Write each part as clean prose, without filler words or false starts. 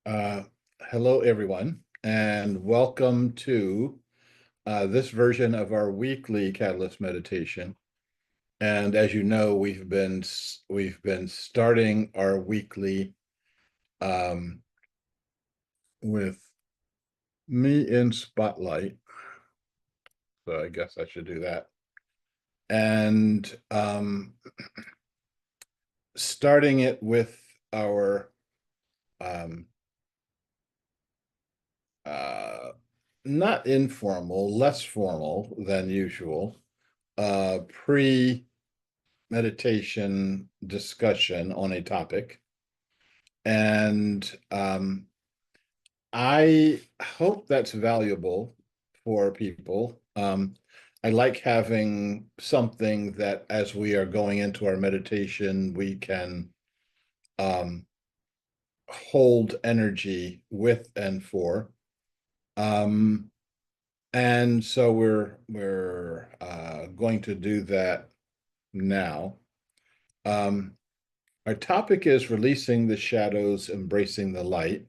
Uh, Hello, everyone, and welcome to this version of our weekly Catalyst meditation. And as you know, we've been starting our weekly um, with me in spotlight. So I guess I should do that. And starting it with our um, uh, not informal, less formal than usual, pre-meditation discussion on a topic. And I hope that's valuable for people. I like having something that as we are going into our meditation, we can um, hold energy with and for. Um, and so we're going to do that now. Um, our topic is releasing the shadows, embracing the light.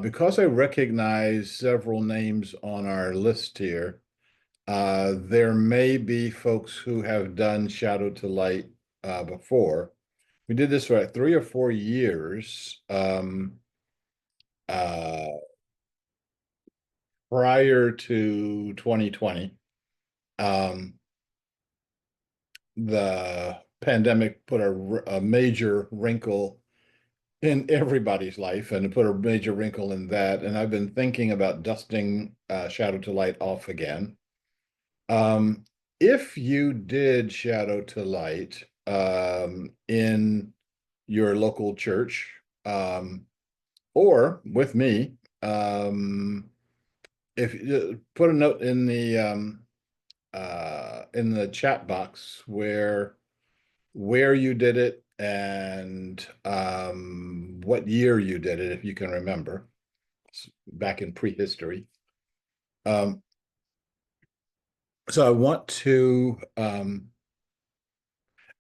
Because I recognize several names on our list here, there may be folks who have done Shadow to Light before. We did this for like 3 or 4 years uh, prior to 2020. Um, the pandemic put a major wrinkle in everybody's life and put a major wrinkle in that. And I've been thinking about dusting Shadow to Light off again. Um, if you did Shadow to Light in your local church or with me, if you put a note in the chat box where you did it and what year you did it, if you can remember. It's back in prehistory. Um, so I want to,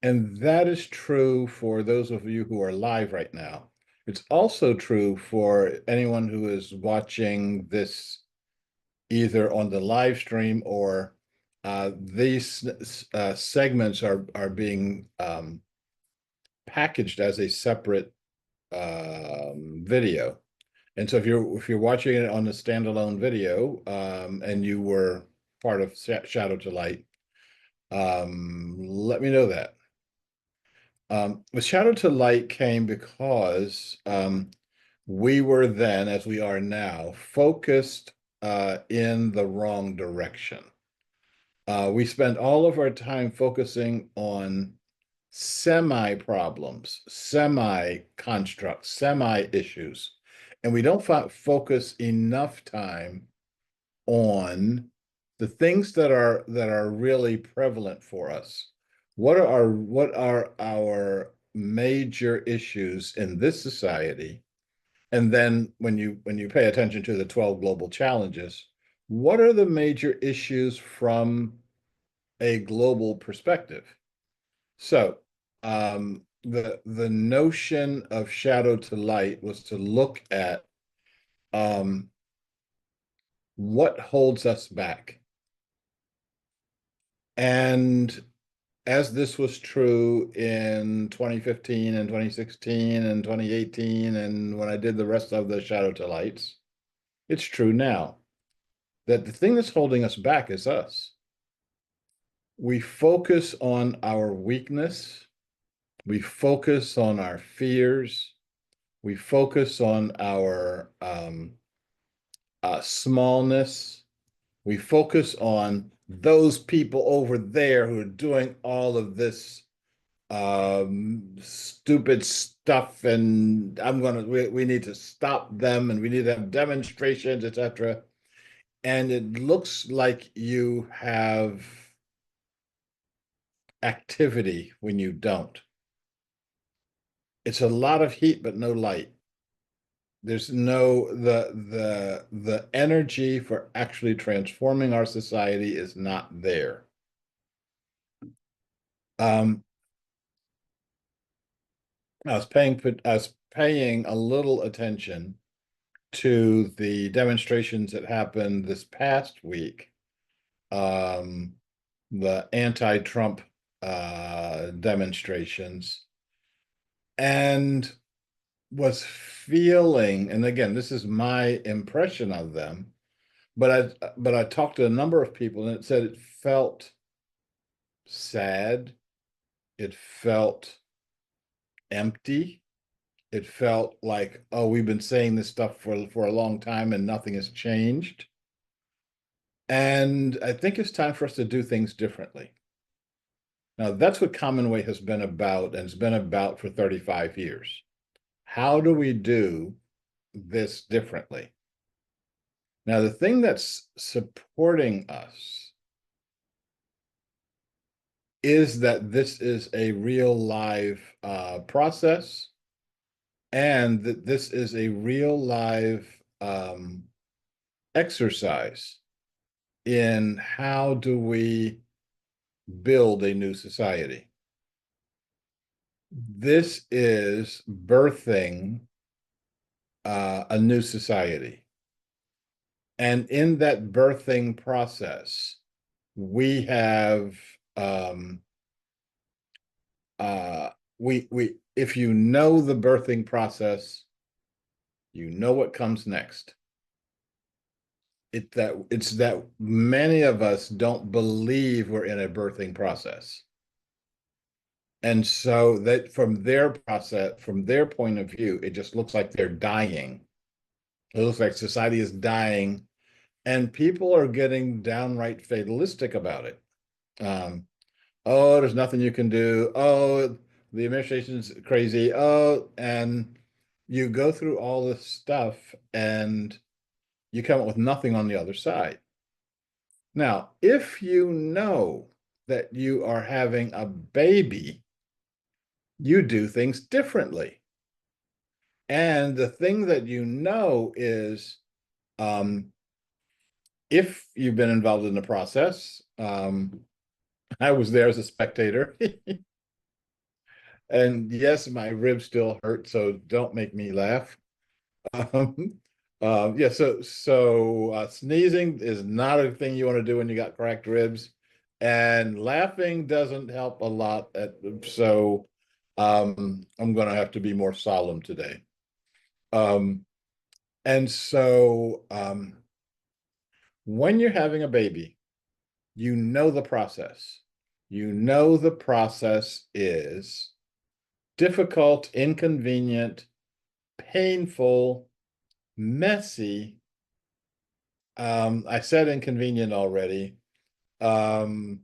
and that is true for those of you who are live right now. It's also true for anyone who is watching this either on the live stream or these segments are being packaged as a separate video. And so if you're watching it on a standalone video and you were part of Shadow to Light, let me know that. The Shadow to Light came because we were then, as we are now, focused in the wrong direction. We spent all of our time focusing on semi-problems, semi-constructs, semi-issues, and we don't focus enough time on the things that are really prevalent for us. What are our major issues in this society? And then when you pay attention to the 12 global challenges, what are the major issues from a global perspective? So the notion of Shadow to Light was to look at um, what holds us back. And as this was true in 2015 and 2016 and 2018, and when I did the rest of the Shadow to Lights, it's true now that the thing that's holding us back is us. We focus on our weakness, we focus on our fears, we focus on our smallness. We focus on those people over there who are doing all of this stupid stuff, and we need to stop them, and we need to have demonstrations, etc. And it looks like you have activity when you don't. It's a lot of heat, but no light. There's no the energy for actually transforming our society is not there. Um, I was paying a little attention to the demonstrations that happened this past week, um, the anti-Trump demonstrations, and was feeling, and again, this is my impression of them, but I talked to a number of people and it said it felt sad, it felt empty, it felt like, oh, we've been saying this stuff for a long time and nothing has changed. And I think it's time for us to do things differently. Now, that's what Commonway has been about, and it's been about for 35 years. How do we do this differently? Now, the thing that's supporting us is that this is a real live process, and that this is a real live exercise in how do we build a new society. This is birthing a new society. And in that birthing process, we have we if you know the birthing process, you know what comes next. It's that many of us don't believe we're in a birthing process. And so that from their process, from their point of view, it just looks like they're dying. It looks like society is dying, and people are getting downright fatalistic about it. Um, oh, there's nothing you can do. Oh, the administration's crazy. Oh, and you go through all this stuff and you come up with nothing on the other side. Now, if you know that you are having a baby, you do things differently. And the thing that you know is if you've been involved in the process, I was there as a spectator. And yes, my ribs still hurt, so don't make me laugh. Um, yeah, sneezing is not a thing you want to do when you got cracked ribs, and laughing doesn't help a lot. I'm going to have to be more solemn today. Um, and so when you're having a baby, you know the process. You know the process is difficult, inconvenient, painful, messy. I said inconvenient already. And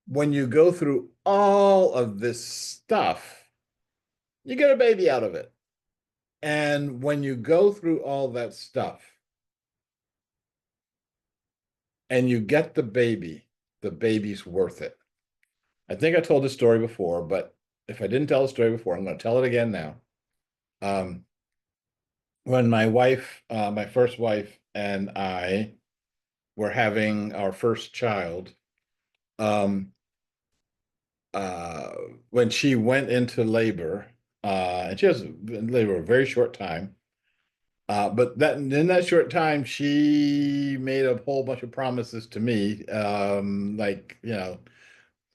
when you go through all of this stuff, you get a baby out of it. And when you go through all that stuff and you get the baby's worth it. I think I told this story before, but if I didn't tell the story before, I'm going to tell it again now. Um, when my wife, my first wife, and I were having our first child, um, uh, when she went into labor, and she was in labor a very short time, but that in that short time, she made a whole bunch of promises to me, like,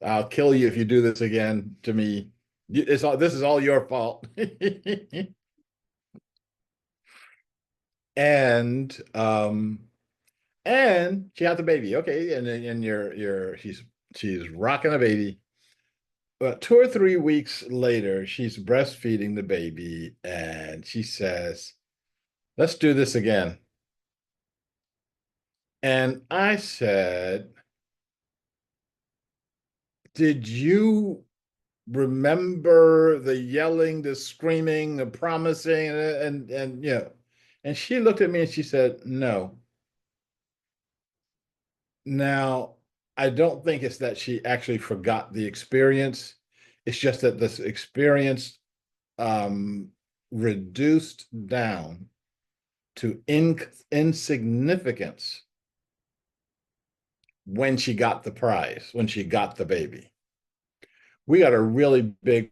I'll kill you if you do this again to me. This is all your fault. And and she had the baby. Okay, and she's rocking a baby. But 2 or 3 weeks later, she's breastfeeding the baby, and she says, "Let's do this again." And I said, "Did you remember the yelling, the screaming, the promising, and And she looked at me and she said, "No." Now, I don't think it's that she actually forgot the experience. It's just that this experience um, reduced down to insignificance when she got the prize, when she got the baby. We got a really big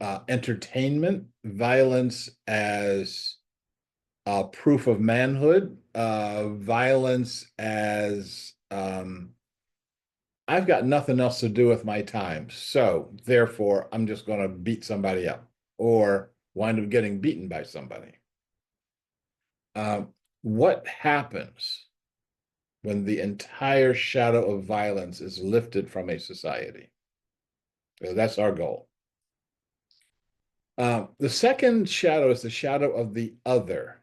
entertainment, violence as proof of manhood, violence as I've got nothing else to do with my time, so therefore I'm just going to beat somebody up or wind up getting beaten by somebody. What happens when the entire shadow of violence is lifted from a society? So that's our goal. The second shadow is the shadow of the other.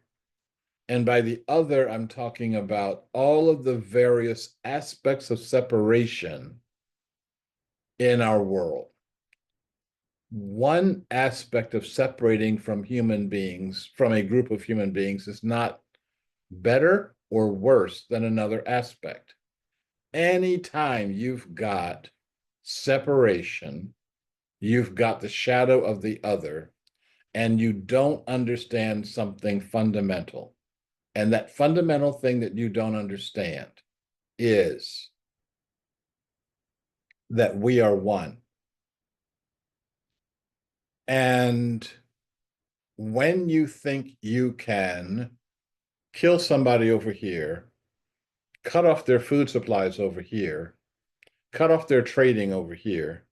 And by the other, I'm talking about all of the various aspects of separation in our world. One aspect of separating from human beings, from a group of human beings, is not better or worse than another aspect. Anytime you've got separation, you've got the shadow of the other, and you don't understand something fundamental. And that fundamental thing that you don't understand is that we are one. And when you think you can kill somebody over here, cut off their food supplies over here, cut off their trading over here,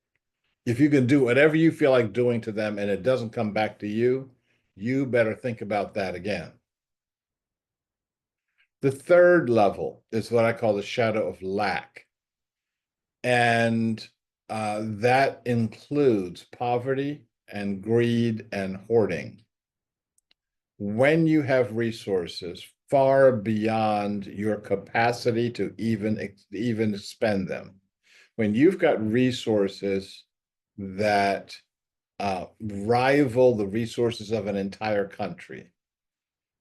if you can do whatever you feel like doing to them and it doesn't come back to you, you better think about that again. The third level is what I call the shadow of lack. And that includes poverty and greed and hoarding. When you have resources far beyond your capacity to even spend them, when you've got resources that rival the resources of an entire country,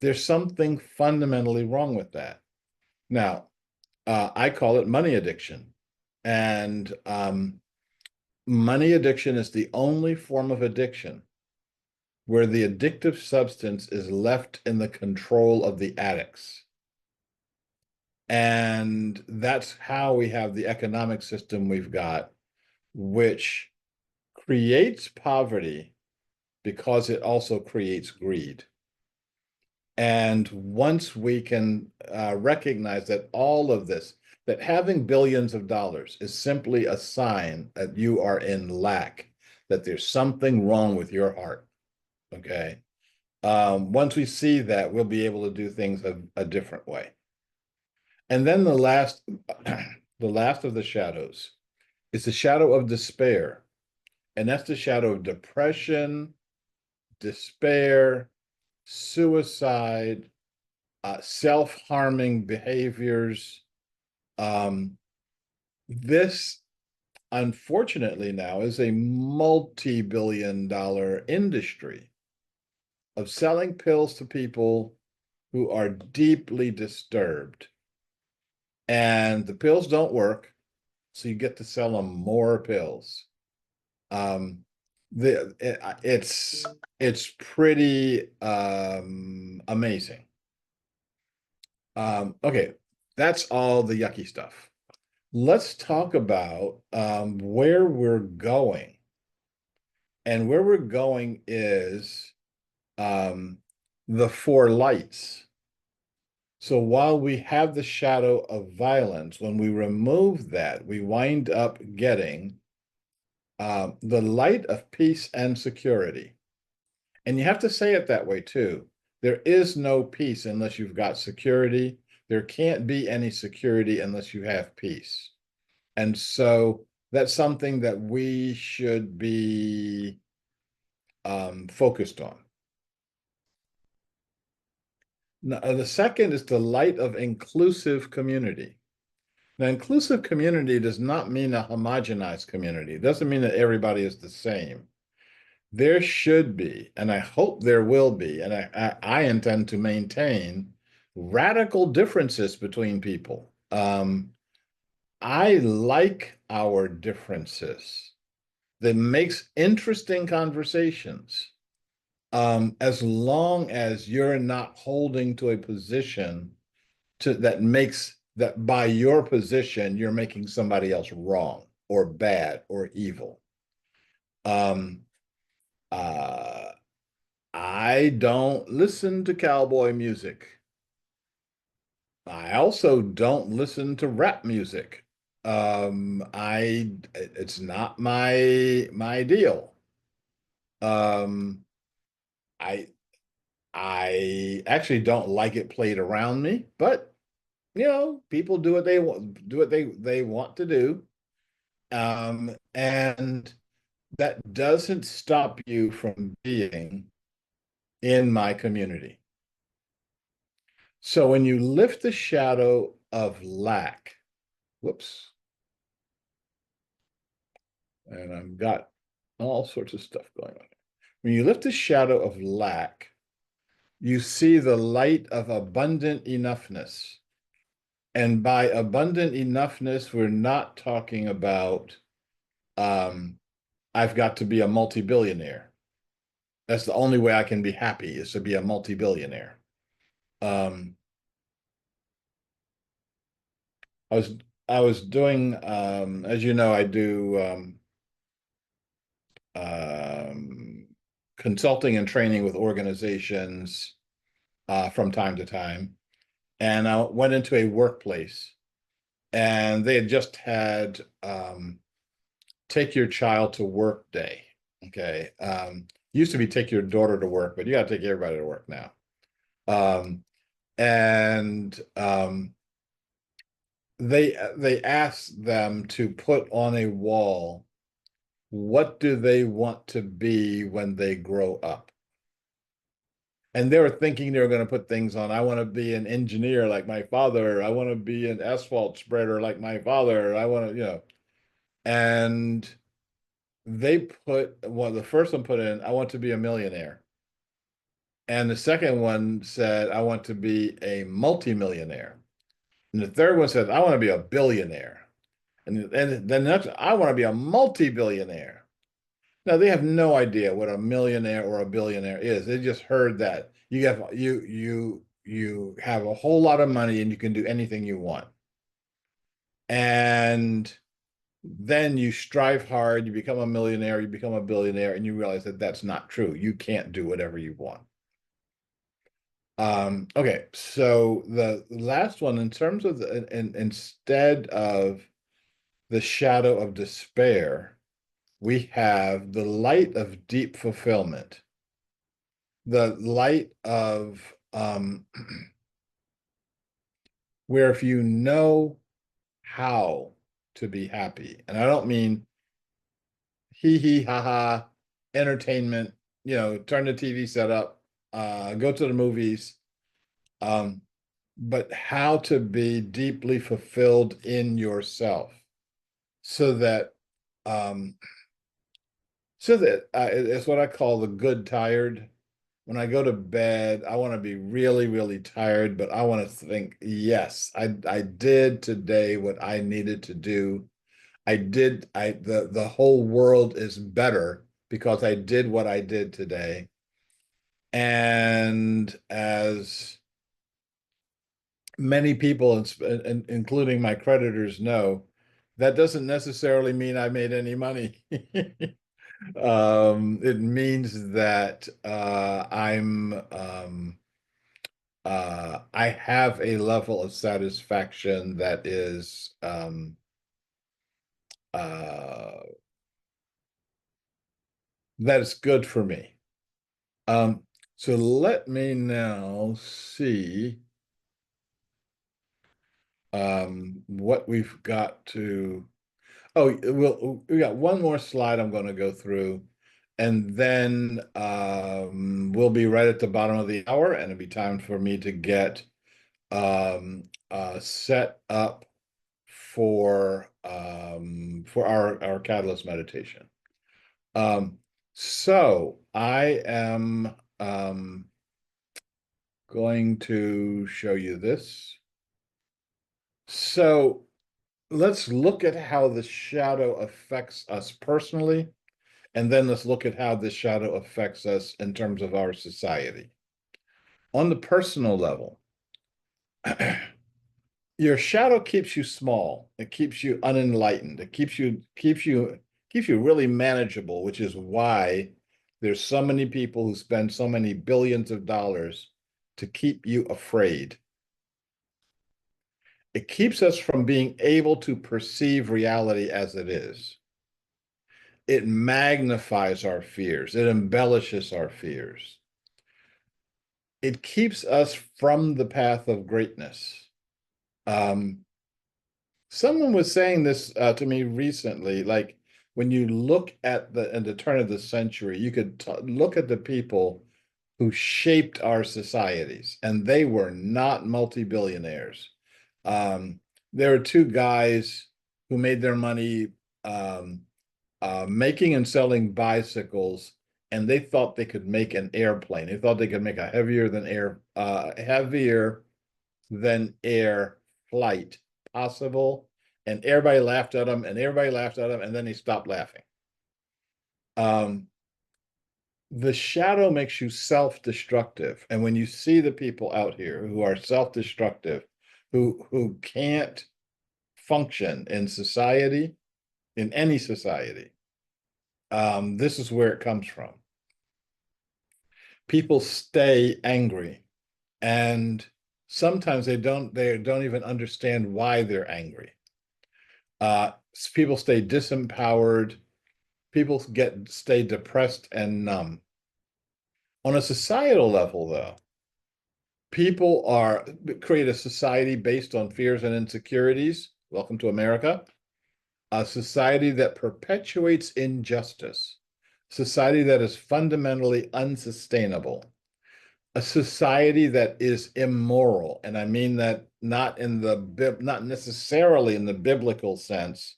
there's something fundamentally wrong with that. Now, I call it money addiction. And money addiction is the only form of addiction where the addictive substance is left in the control of the addicts. And that's how we have the economic system we've got, which creates poverty because it also creates greed. And once we can recognize that all of this, that having billions of dollars is simply a sign that you are in lack, that there's something wrong with your heart. Okay. Once we see that, we'll be able to do things a different way. And then the last, the last of the shadows is the shadow of despair. And that's the shadow of depression, despair, suicide, self-harming behaviors. This, unfortunately, now is a multi-billion-dollar industry of selling pills to people who are deeply disturbed. And the pills don't work, so you get to sell them more pills. It's pretty amazing. Okay, that's all the yucky stuff. Let's talk about where we're going. And where we're going is the four lights. So while we have the shadow of violence, when we remove that, we wind up getting the light of peace and security. And you have to say it that way too. There is no peace unless you've got security. There can't be any security unless you have peace. And so that's something that we should be focused on. Now, the second is the light of inclusive community. Now, inclusive community does not mean a homogenized community. It doesn't mean that everybody is the same. There should be, and I hope there will be, and I intend to maintain radical differences between people. I like our differences. That makes interesting conversations. As long as you're not holding to a position that makes that by your position, you're making somebody else wrong or bad or evil. Uh, I don't listen to cowboy music. I also don't listen to rap music. It's not my deal. Um, I I actually don't like it played around me, but people do what they want, do what they want to do. And that doesn't stop you from being in my community. So when you lift the shadow of lack, whoops, and I've got all sorts of stuff going on. When you lift the shadow of lack, you see the light of abundant enoughness. And by abundant enoughness, we're not talking about um, I've got to be a multi-billionaire. That's the only way I can be happy is to be a multi-billionaire. Um, I was I was doing as you know, I do um, consulting and training with organizations from time to time. And I went into a workplace and they had just had take your child to work day. Okay. Used to be take your daughter to work, but you got to take everybody to work now. Um, and they asked them to put on a wall, what do they want to be when they grow up? And they were thinking they were going to put things on. I want to be an engineer like my father. I want to be an asphalt spreader like my father. I want to. And they put, well, the first one put in, I want to be a millionaire. And the second one said, I want to be a multimillionaire. And the third one said, I want to be a billionaire. And then the next, I want to be a multi-billionaire. Now they have no idea what a millionaire or a billionaire is. They just heard that you have a whole lot of money and you can do anything you want. And then you strive hard, you become a millionaire, you become a billionaire, and you realize that that's not true. You can't do whatever you want. Okay, so the last one, in terms of instead of the shadow of despair, we have the light of deep fulfillment, the light of where if you know how to be happy, and I don't mean hee hee ha ha entertainment, turn the TV set up, go to the movies, um, but how to be deeply fulfilled in yourself so that um, it's what I call the good tired. When I go to bed, I want to be really, really tired, but I want to think, yes, I did today what I needed to do. The whole world is better because I did what I did today. And as many people, including my creditors, know, that doesn't necessarily mean I made any money. It means that I have a level of satisfaction that is uh, that is good for me. Um, so let me now see what we've got to. Oh, we got one more slide I'm going to go through, and then we'll be right at the bottom of the hour, and it'll be time for me to get set up for our catalyst meditation. So I am going to show you this. So let's look at how the shadow affects us personally, and then let's look at how the shadow affects us in terms of our society. On the personal level, your shadow keeps you small. It keeps you unenlightened. It keeps you really manageable, which is why There's so many people who spend so many billions of dollars to keep you afraid. It keeps us from being able to perceive reality as it is. It magnifies our fears. It embellishes our fears. It keeps us from the path of greatness. Um, Someone was saying this to me recently, like when you look at the turn of the century, you could look at the people who shaped our societies, and they were not multi-billionaires. Um, there were two guys who made their money um, making and selling bicycles, and they thought they could make an airplane. They thought they could make a heavier than air flight possible. And everybody laughed at him, and everybody laughed at him, and then he stopped laughing. Um, the shadow makes you self-destructive. And when you see the people out here who are self-destructive, who can't function in society, in any society, this is where it comes from. People stay angry, and sometimes they don't even understand why they're angry. Uh, People stay disempowered. People stay depressed and numb. On a societal level, though, people are create a society based on fears and insecurities. Welcome to America. A society that perpetuates injustice, society that is fundamentally unsustainable, a society that is immoral. And I mean that not necessarily in the biblical sense,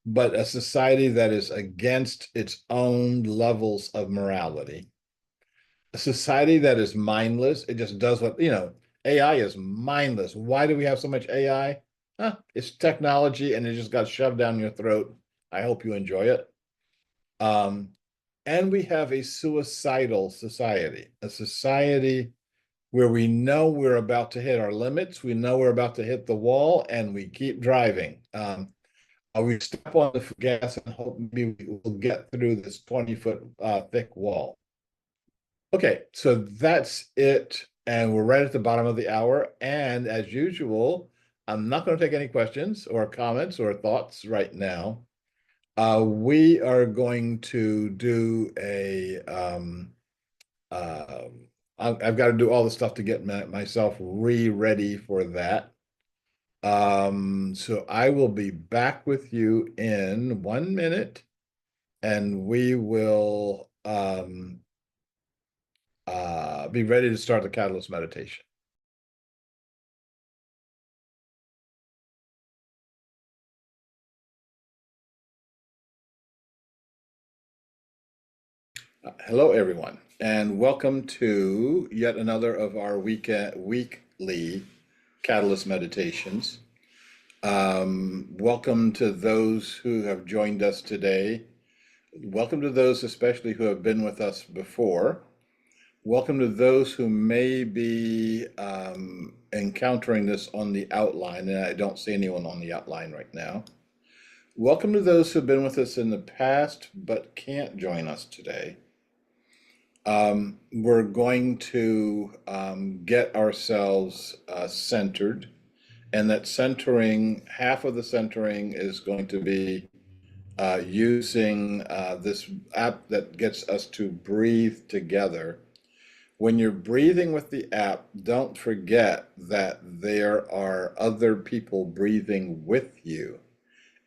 but a society that is against its own levels of morality. A society that is mindless. It just does AI is mindless. Why do we have so much AI? It's technology and it just got shoved down your throat. I hope you enjoy it. Um, and we have a suicidal society, a society where we know we're about to hit our limits, we know we're about to hit the wall, and we keep driving. We step on the gas and hope maybe we'll get through this 20-foot thick wall. Okay, so that's it. And we're right at the bottom of the hour. And as usual, I'm not going to take any questions or comments or thoughts right now. We are going to do I've got to do all the stuff to get myself ready for that. So I will be back with you in 1 minute, and we will be ready to start the Catalyst meditation. Hello, everyone, and welcome to yet another of our weekly Catalyst meditations. Welcome to those who have joined us today. Welcome to those especially who have been with us before. Welcome to those who may be encountering this on the outline, and I don't see anyone on the outline right now. Welcome to those who've been with us in the past but can't join us today. We're going to get ourselves centered, and that centering, half of the centering is going to be using this app that gets us to breathe together. When you're breathing with the app, don't forget that there are other people breathing with you,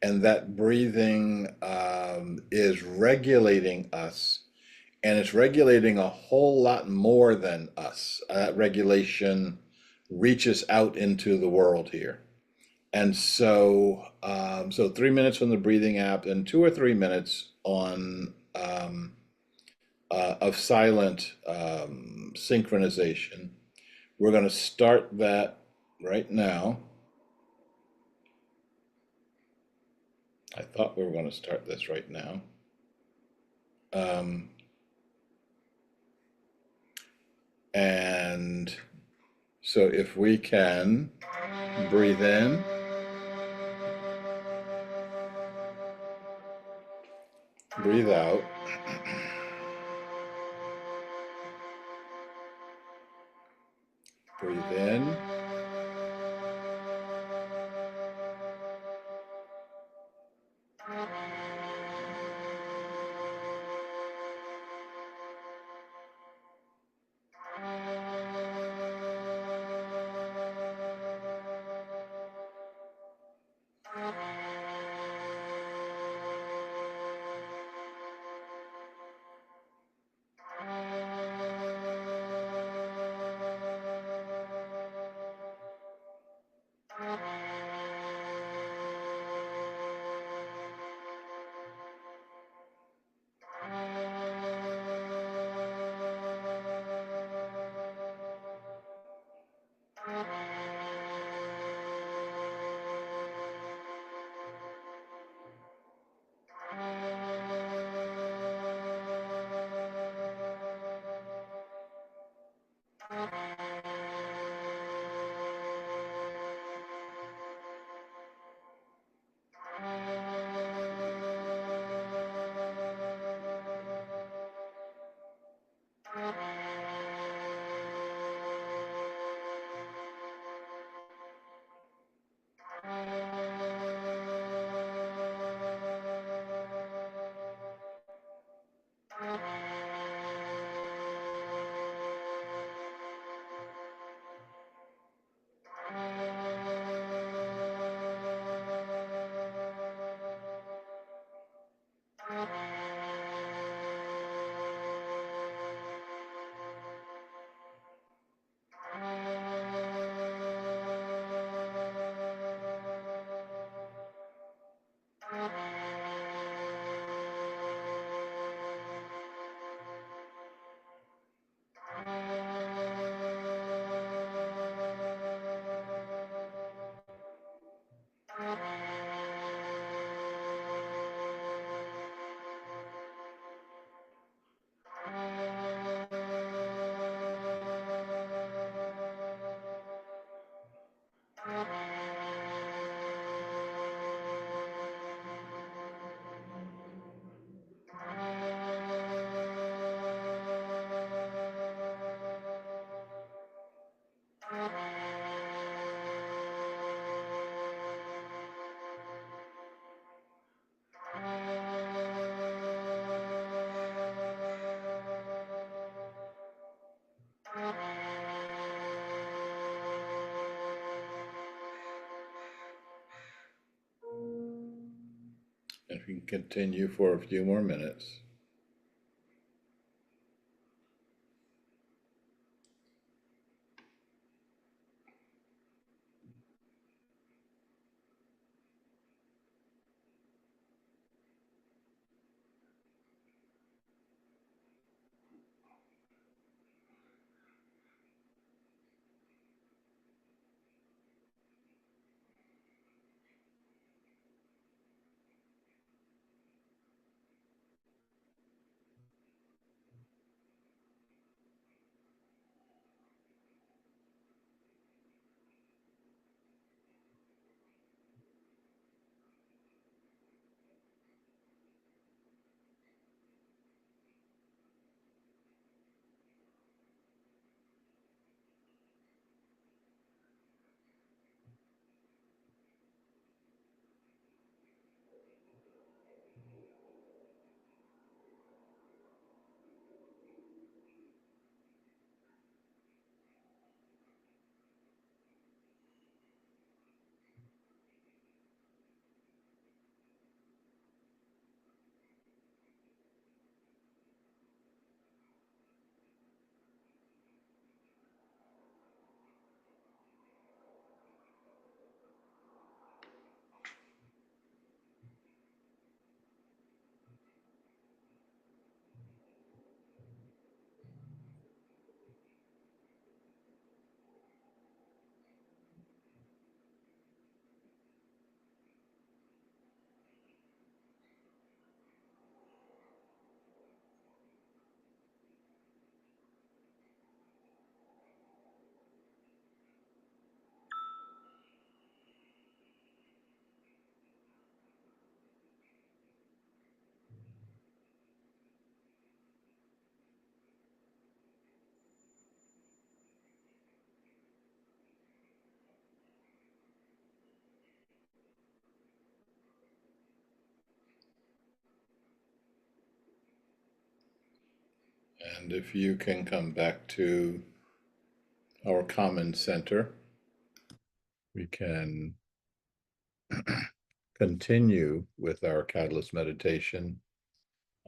and that breathing is regulating us, and it's regulating a whole lot more than us. That regulation reaches out into the world here. And so 3 minutes on the breathing app and 2 or 3 minutes on of silent synchronization. We're going to start that right now. I thought we were going to start this right now. And so if we can breathe in, breathe out. Breathe in. If you can continue for a few more minutes. And if you can come back to our common center, we can continue with our catalyst meditation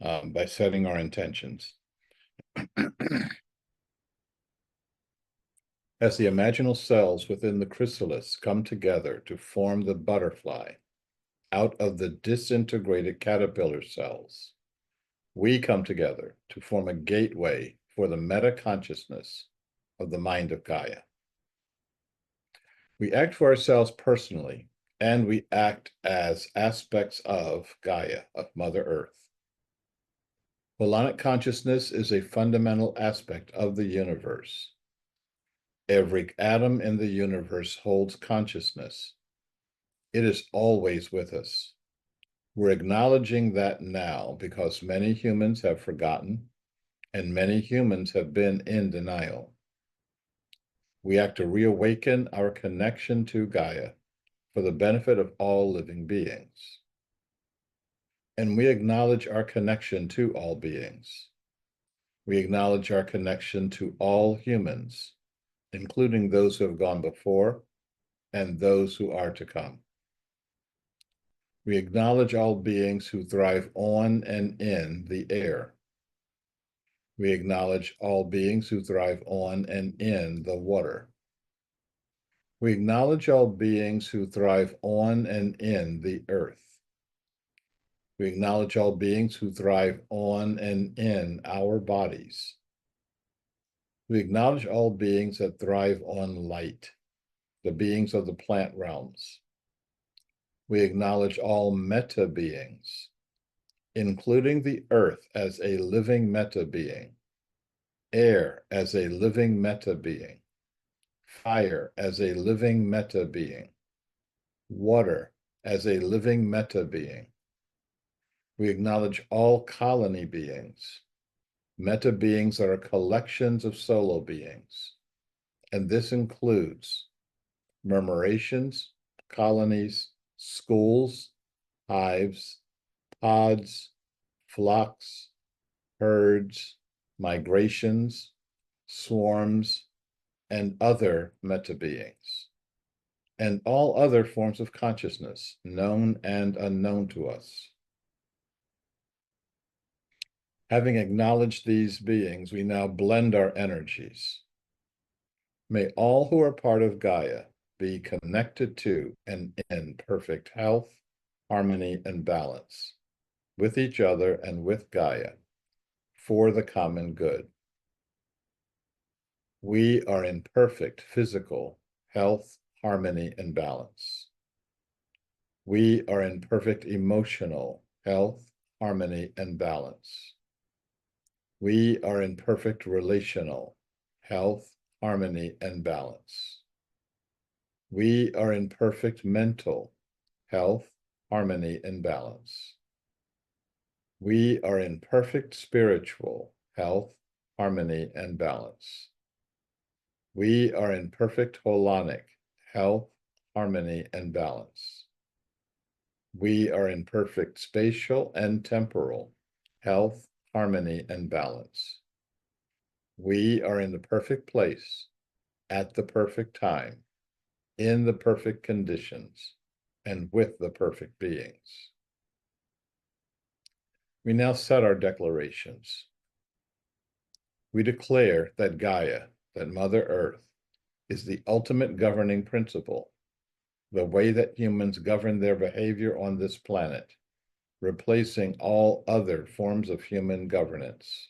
by setting our intentions. As the imaginal cells within the chrysalis come together to form the butterfly out of the disintegrated caterpillar cells, we come together to form a gateway for the meta-consciousness of the mind of Gaia. We act for ourselves personally, and we act as aspects of Gaia, of Mother Earth. Holonic consciousness is a fundamental aspect of the universe. Every atom in the universe holds consciousness. It is always with us. We're acknowledging that now because many humans have forgotten and many humans have been in denial. We act to reawaken our connection to Gaia for the benefit of all living beings. And we acknowledge our connection to all beings. We acknowledge our connection to all humans, including those who have gone before and those who are to come. We acknowledge all beings who thrive on and in the air. We acknowledge all beings who thrive on and in the water. We acknowledge all beings who thrive on and in the earth. We acknowledge all beings who thrive on and in our bodies. We acknowledge all beings that thrive on light, the beings of the plant realms. We acknowledge all meta beings, including the earth as a living meta being, air as a living meta being, fire as a living meta being, water as a living meta being. We acknowledge all colony beings, meta beings that are collections of solo beings, and this includes murmurations, colonies, schools, hives, pods, flocks, herds, migrations, swarms, and other meta-beings, and all other forms of consciousness, known and unknown to us. Having acknowledged these beings, we now blend our energies. May all who are part of Gaia be connected to and in perfect health, harmony, and balance with each other and with Gaia for the common good. We are in perfect physical health, harmony, and balance. We are in perfect emotional health, harmony, and balance. We are in perfect relational health, harmony, and balance. We are in perfect mental health, harmony, and balance. We are in perfect spiritual health, harmony, and balance. We are in perfect holonic health, harmony, and balance. We are in perfect spatial and temporal health, harmony, and balance. We are in the perfect place at the perfect time, in the perfect conditions, and with the perfect beings. We now set our declarations. We declare that Gaia, that Mother Earth, is the ultimate governing principle, the way that humans govern their behavior on this planet, replacing all other forms of human governance.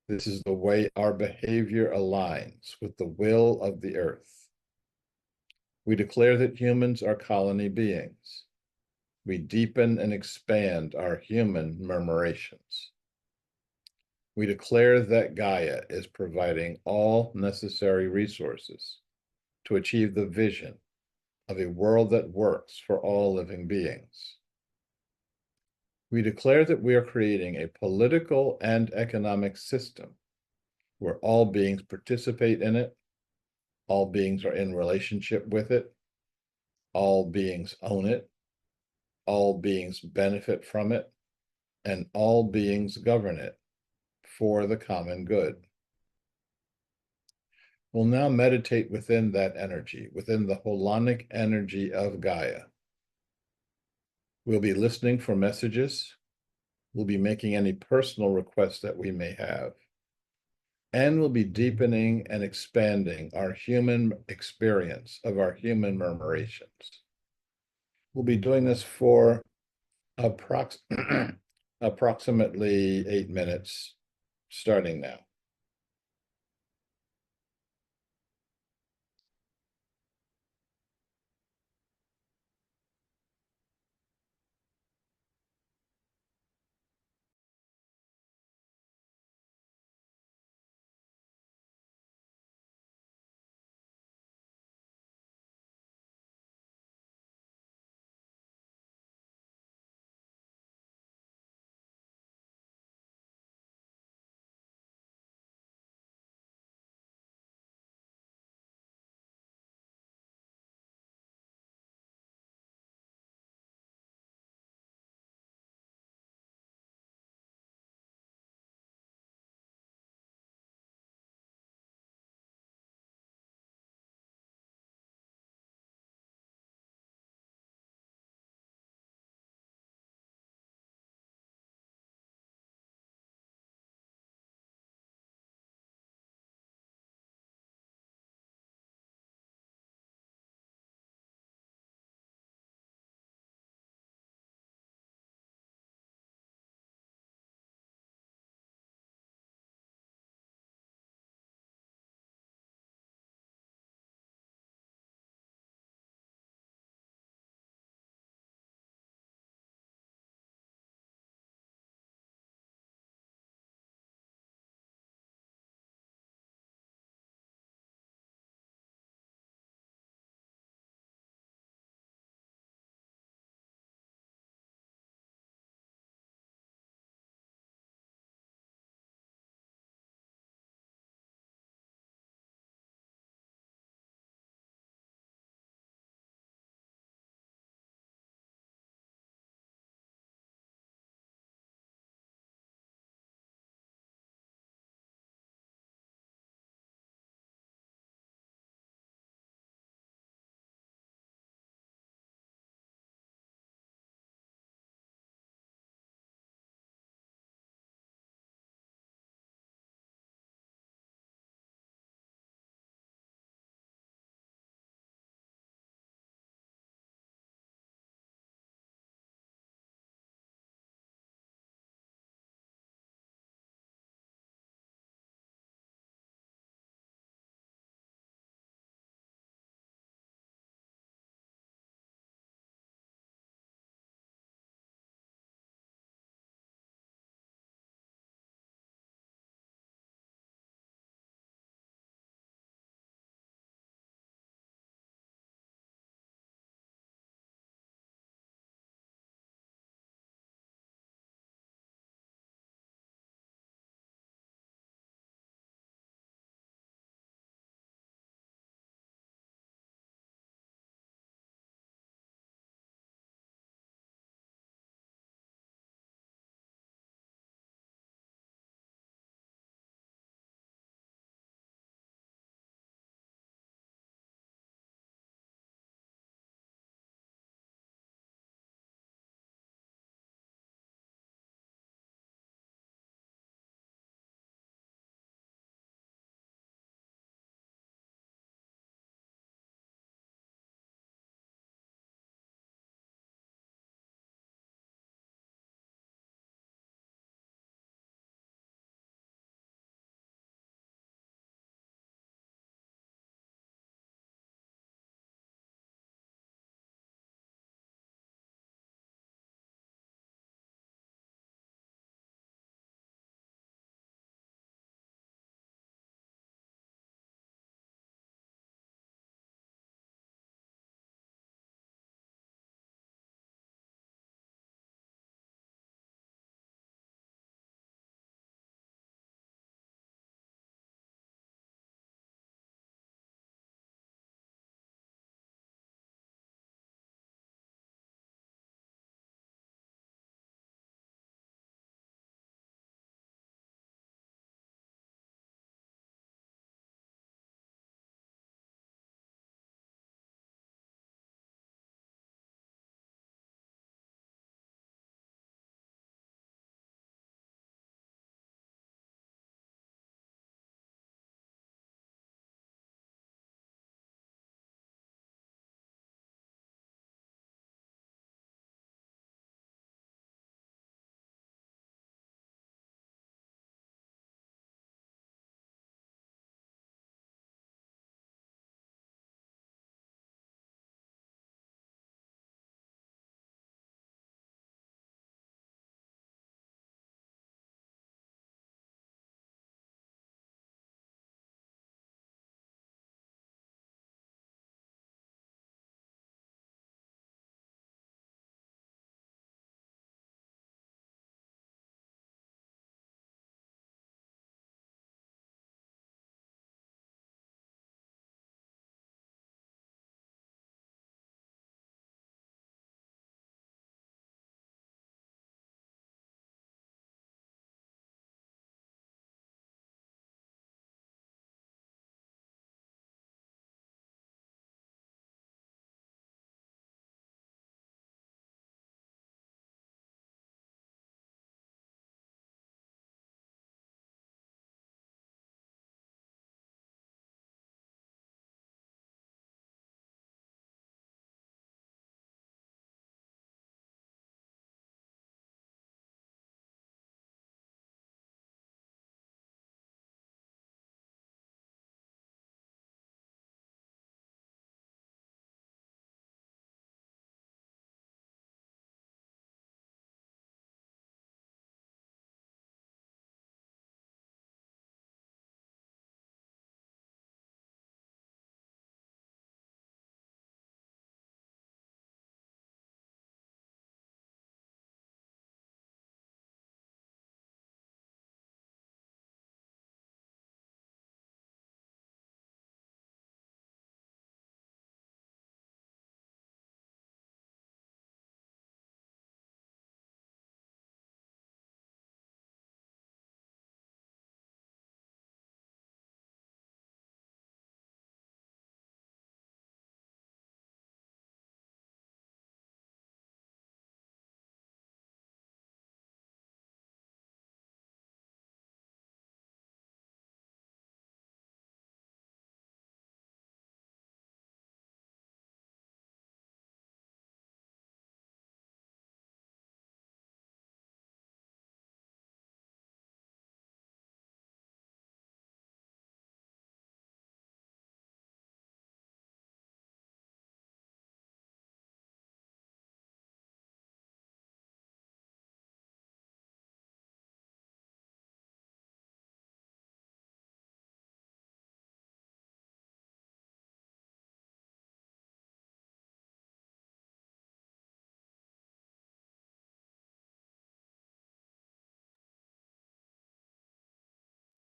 This is the way our behavior aligns with the will of the earth. We declare that humans are colony beings. We deepen and expand our human murmurations. We declare that Gaia is providing all necessary resources to achieve the vision of a world that works for all living beings. We declare that we are creating a political and economic system where all beings participate in it, all beings are in relationship with it, all beings own it, all beings benefit from it, and all beings govern it for the common good. We'll now meditate within that energy, within the holonic energy of Gaia. We'll be listening for messages. We'll be making any personal requests that we may have. And we'll be deepening and expanding our human experience of our human murmurations. We'll be doing this for approximately 8 minutes, starting now.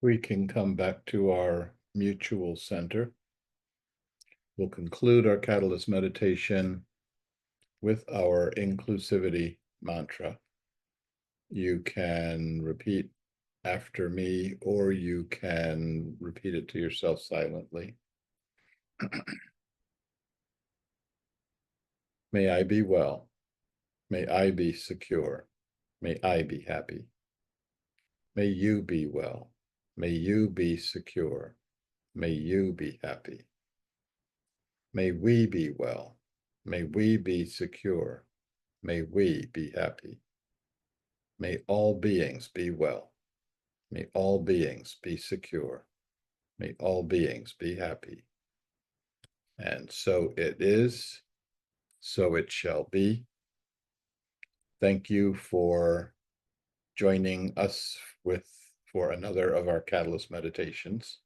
We can come back to our mutual center. We'll conclude our catalyst meditation with our inclusivity mantra. You can repeat after me, or you can repeat it to yourself silently. May I be well. May I be secure. May I be happy. May you be well. May you be secure. May you be happy. May we be well. May we be secure. May we be happy. May all beings be well. May all beings be secure. May all beings be happy. And so it is, so it shall be. Thank you for joining us for another of our Catalyst meditations.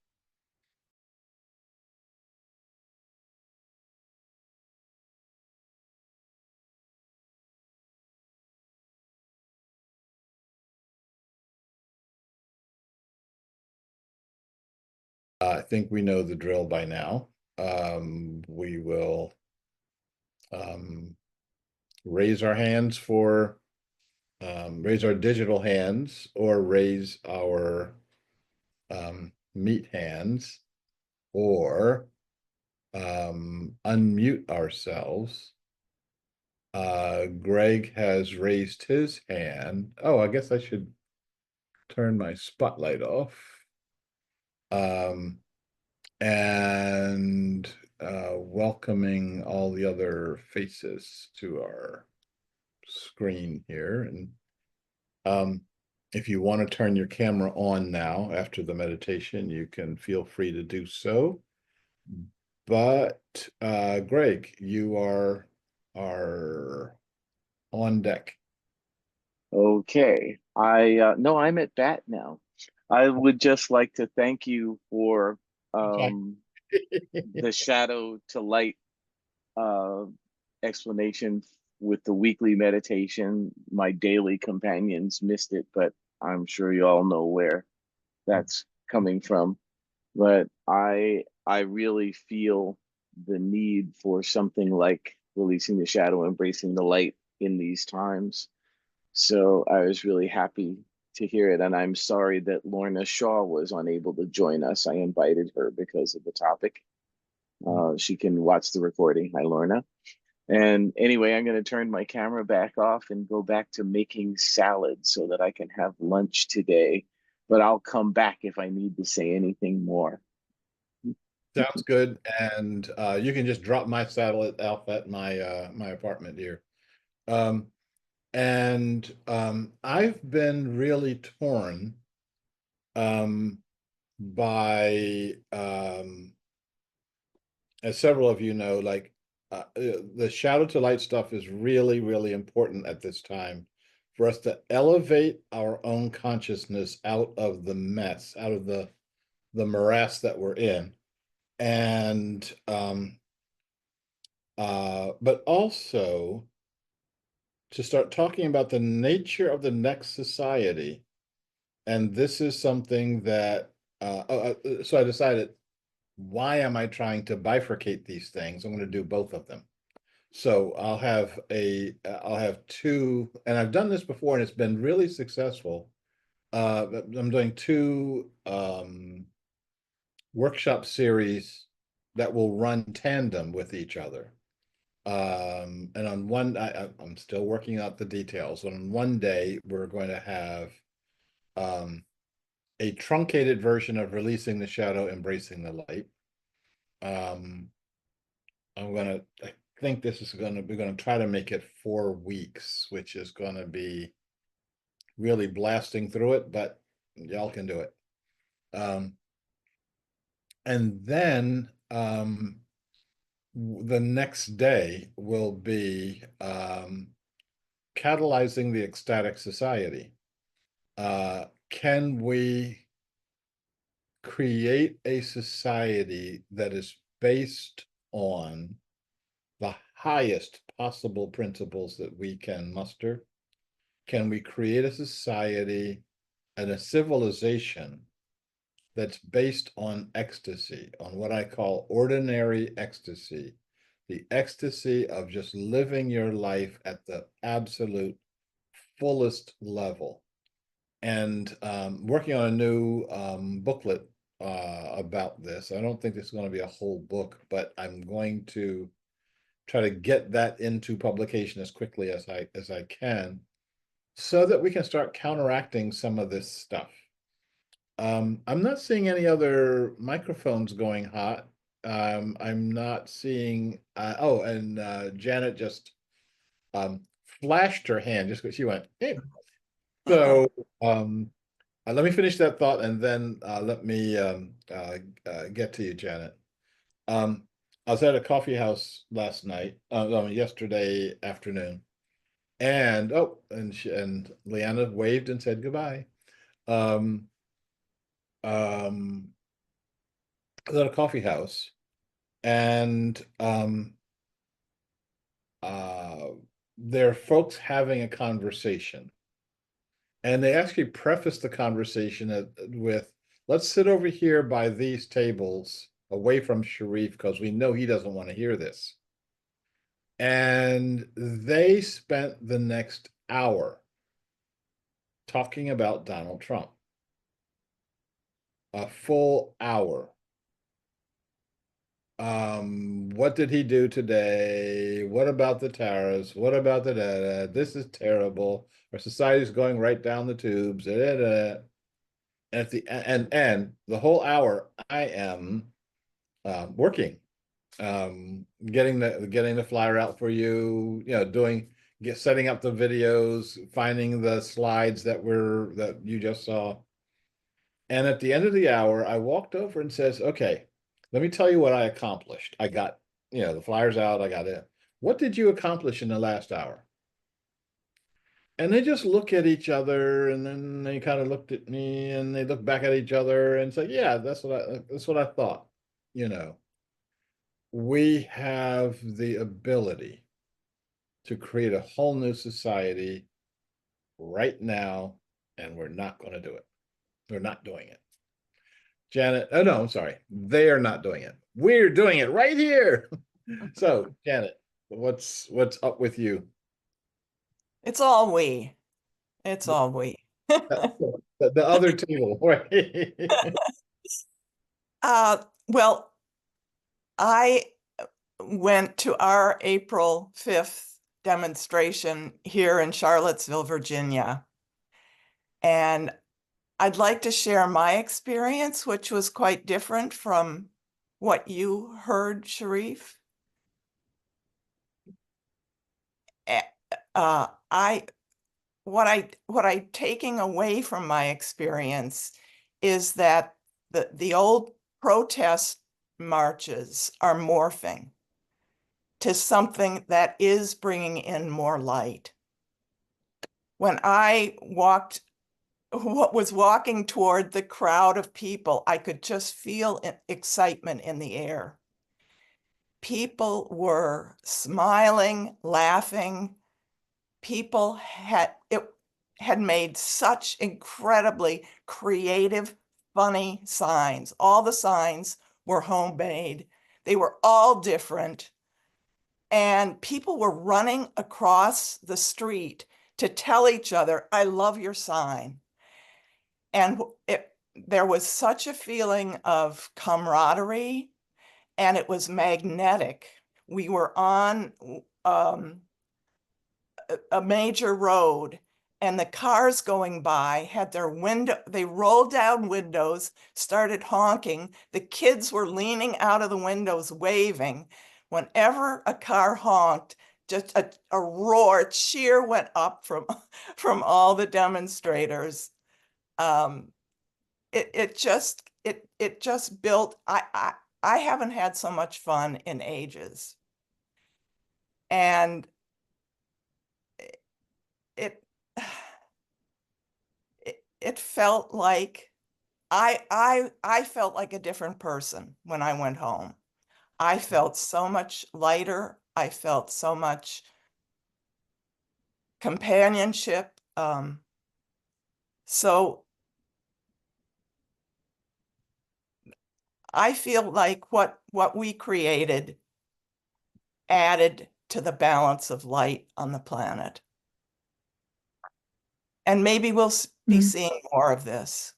I think we know the drill by now. We will raise our hands for raise our digital hands, or raise our meat hands, or unmute ourselves. Greg has raised his hand. Oh, I guess I should turn my spotlight off. And welcoming all the other faces to our screen here. And if you want to turn your camera on now after the meditation, you can feel free to do so. But Greg, you are on deck. Okay. No, I'm at bat now. I would just like to thank you for Okay. the shadow to light uh explanation with the weekly meditation. My daily companions missed it, but I'm sure you all know where that's coming from. But I really feel the need for something like releasing the shadow, embracing the light in these times. So I was really happy to hear it. And I'm sorry that Lorna Shaw was unable to join us. I invited her because of the topic. She can watch the recording. Hi, Lorna. And anyway, I'm going to turn my camera back off and go back to making salad so that I can have lunch today. But I'll come back if I need to say anything more. Sounds good. And you can just drop my satellite off at my apartment here. Um, and I've been really torn by as several of you know, like the shadow to light stuff is really, really important at this time for us to elevate our own consciousness out of the mess, out of the morass that we're in. And but also to start talking about the nature of the next society. And this is something that so I decided, why am I trying to bifurcate these things? I'm going to do both of them. So I'll have two, and I've done this before and it's been really successful. I'm doing two workshop series that will run tandem with each other. And on one, I'm still working out the details. On one day, we're going to have a truncated version of releasing the shadow, embracing the light. I think this is we're going to try to make it 4 weeks, which is going to be really blasting through it, but y'all can do it. And then the next day will be catalyzing the ecstatic society. Can we create a society that is based on the highest possible principles that we can muster? Can we create a society and a civilization that's based on ecstasy, on what I call ordinary ecstasy, the ecstasy of just living your life at the absolute fullest level. And working on a new booklet about this. I don't think it's going to be a whole book, but I'm going to try to get that into publication as quickly as I can, so that we can start counteracting some of this stuff. I'm not seeing any other microphones going hot. I'm not seeing. Oh, and Janet just flashed her hand just because she went, "Hey." So let me finish that thought, and then let me get to you, Janet. Um, I was at a coffee house last night, yesterday afternoon, and and Leanna waved and said goodbye. Um, um, I was at a coffee house, and uh, there are folks having a conversation, and they actually preface the conversation with, "Let's sit over here by these tables, away from Sharif, because we know he doesn't want to hear this." And they spent the next hour talking about Donald Trump, a full hour. What did he do today? What about the tariffs? What about the da, da? This is terrible. Our society's going right down the tubes. Da, da, da. And at the whole hour, I am working, getting the flyer out for you, setting up the videos, finding the slides that you just saw. And at the end of the hour, I walked over and says, "Okay, let me tell you what I accomplished. I got, the flyers out, I got it. What did you accomplish in the last hour?" And they just look at each other, and then they kind of looked at me, and they look back at each other and say, "Yeah, that's what I thought." You know, we have the ability to create a whole new society right now, and we're not going to do it. We're not doing it. Janet, oh no, I'm sorry. They're not doing it. We're doing it right here. So, Janet, what's up with you? It's all we. It's all we. The other table, right? Well, I went to our April 5th demonstration here in Charlottesville, Virginia. And I'd like to share my experience, which was quite different from what you heard, Sharif. Uh, I what I taking away from my experience is that the old protest marches are morphing to something that is bringing in more light. When I was walking toward the crowd of people, I could just feel excitement in the air. People were smiling, laughing. People had made such incredibly creative, funny signs. All the signs were homemade. They were all different. And people were running across the street to tell each other, "I love your sign." And there was such a feeling of camaraderie, and it was magnetic. We were on a major road, and the cars going by had their window, they rolled down windows, started honking. The kids were leaning out of the windows, waving. Whenever a car honked, just a roar, cheer went up from from all the demonstrators. It just built. I haven't had so much fun in ages, and it it felt like I felt like a different person when I went home. I felt so much lighter. I felt so much companionship. So I feel like what we created added to the balance of light on the planet. And maybe we'll be seeing more of this.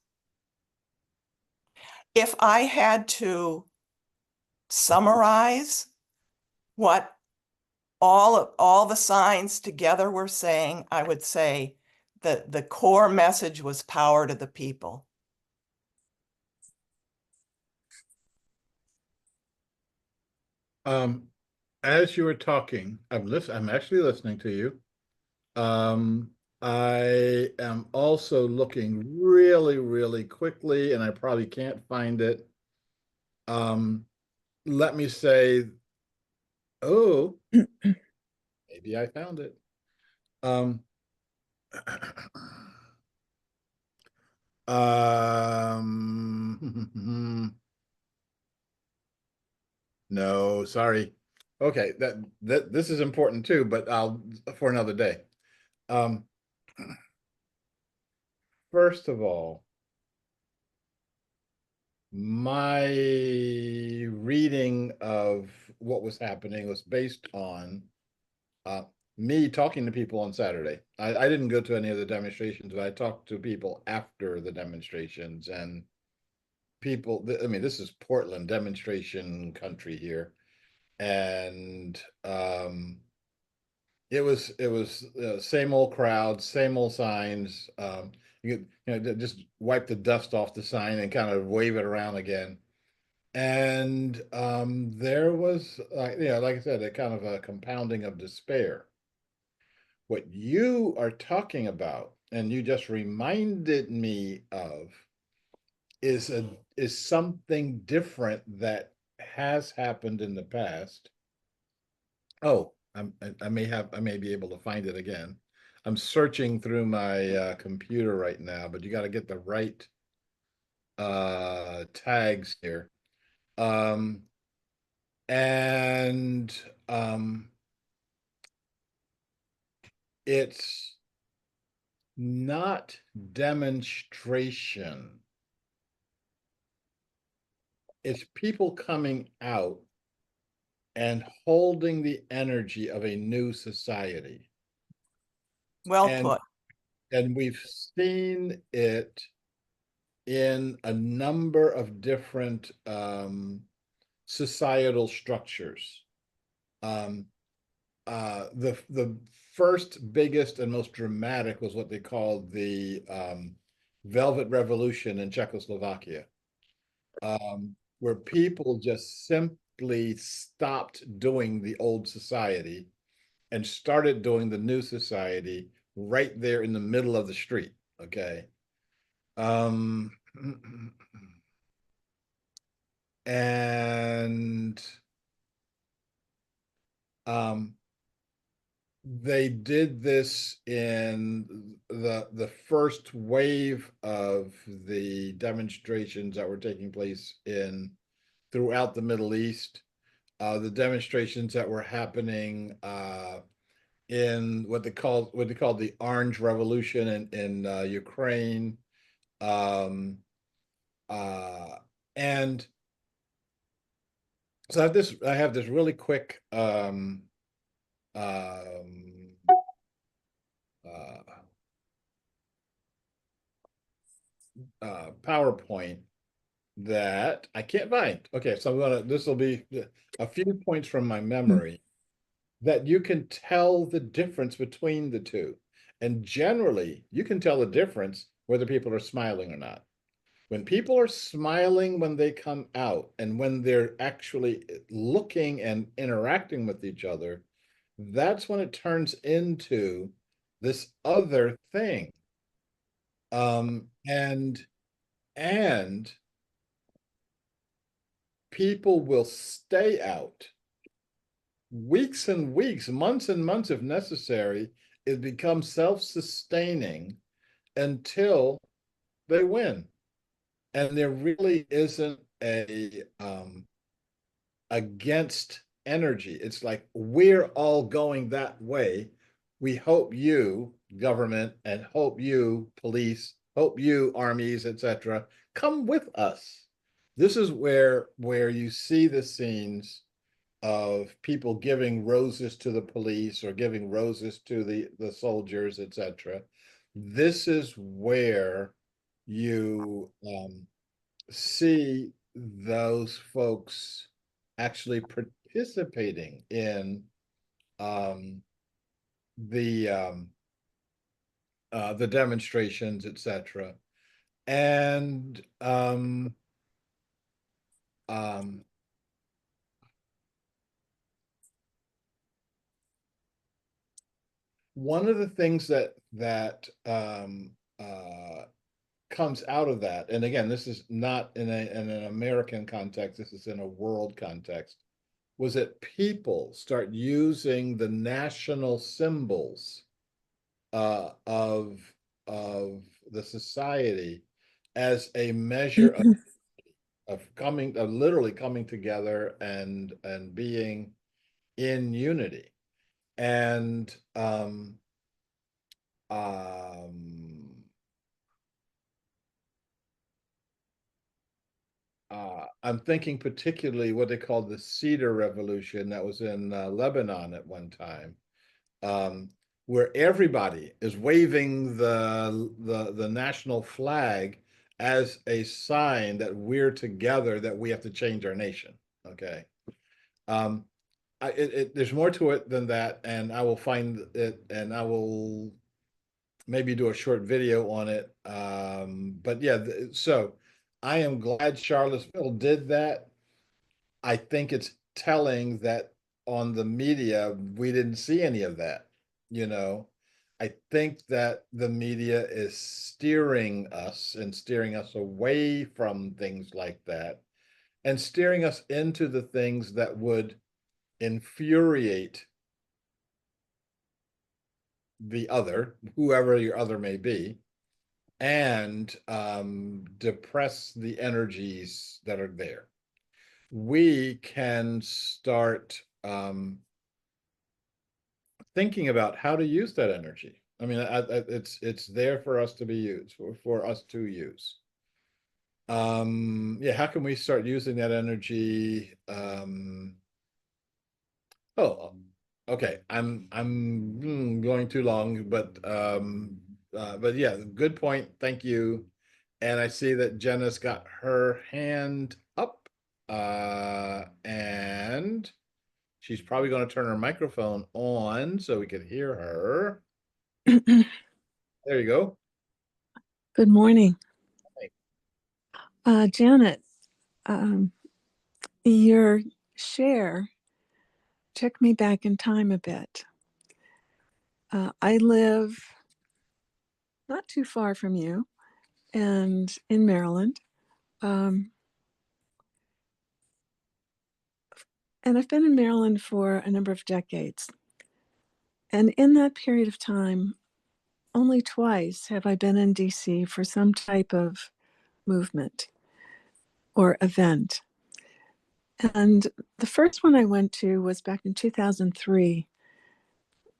If I had to summarize what all the signs together were saying, I would say that the core message was power to the people. As you were talking, I'm actually listening to you. I am also looking really, really quickly, and I probably can't find it. Let me say, oh, maybe I found it. No, sorry. Okay, that this is important too, but I'll for another day. First of all, my reading of what was happening was based on me talking to people on Saturday. I didn't go to any of the demonstrations, but I talked to people after the demonstrations, and people, I mean, this is Portland, demonstration country here. And it was same old crowd, same old signs. You know, just wipe the dust off the sign and kind of wave it around again. And there was, like I said, a kind of a compounding of despair. What you are talking about, and you just reminded me of, is something different that has happened in the past. Oh, I may be able to find it again. I'm searching through my computer right now, but you got to get the right tags here. Um, and it's not demonstration. It's people coming out and holding the energy of a new society. Well And put. and we've seen it in a number of different societal structures. The first biggest and most dramatic was what they called the Velvet Revolution in Czechoslovakia, where people just simply stopped doing the old society and started doing the new society right there in the middle of the street. Okay. Um, and they did this in the first wave of the demonstrations that were taking place in throughout the Middle East. The demonstrations that were happening in what they called the Orange Revolution in Ukraine, um, and so I have this really quick um, PowerPoint that I can't find. Okay, so this will be a few points from my memory that you can tell the difference between the two. And generally, you can tell the difference whether people are smiling or not. When people are smiling when they come out and when they're actually looking and interacting with each other, that's when it turns into this other thing. And people will stay out weeks and weeks, months and months if necessary. It becomes self-sustaining until they win. And there really isn't a against energy. It's like we're all going that way. We hope you, government, and hope you, police, hope you, armies, etc., come with us. This is where you see the scenes of people giving roses to the police or giving roses to the soldiers, etc. This is where you see those folks actually participating in um, the the demonstrations, etc. And um, one of the things that comes out of that, and again, this is not in an American context, this is in a world context, was that people start using the national symbols of the society as a measure of literally coming together and being in unity. And I'm thinking particularly what they called the Cedar Revolution that was in Lebanon at one time, um, where everybody is waving the national flag as a sign that we're together, that we have to change our nation. Okay. Um, there's more to it than that, and I will find it, and I will maybe do a short video on it. But yeah, so I am glad Charlottesville did that. I think it's telling that on the media, we didn't see any of that, you know. I think that the media is steering us and steering us away from things like that and steering us into the things that would infuriate the other, whoever your other may be, and depress the energies that are there. We can start thinking about how to use that energy. I mean, it's there for us to be used, for us to use. Yeah, how can we start using that energy? Oh, okay. I'm going too long, but yeah, good point. Thank you. And I see that Jenna's got her hand up, and she's probably going to turn her microphone on so we can hear her. There you go. Good morning. Hey. Janet, your share took me back in time a bit. I live not too far from you and in Maryland. And I've been in Maryland for a number of decades. And in that period of time, only twice have I been in DC for some type of movement or event. And the first one I went to was back in 2003,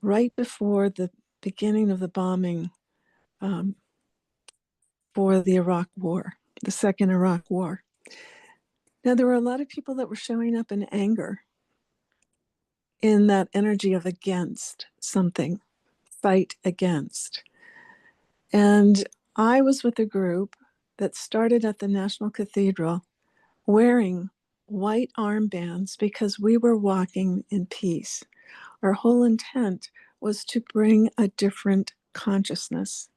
right before the beginning of the bombing for the Iraq War, the second Iraq War. Now, there were a lot of people that were showing up in anger, in that energy of against something, fight against. And I was with a group that started at the National Cathedral wearing white armbands because we were walking in peace. Our whole intent was to bring a different consciousness.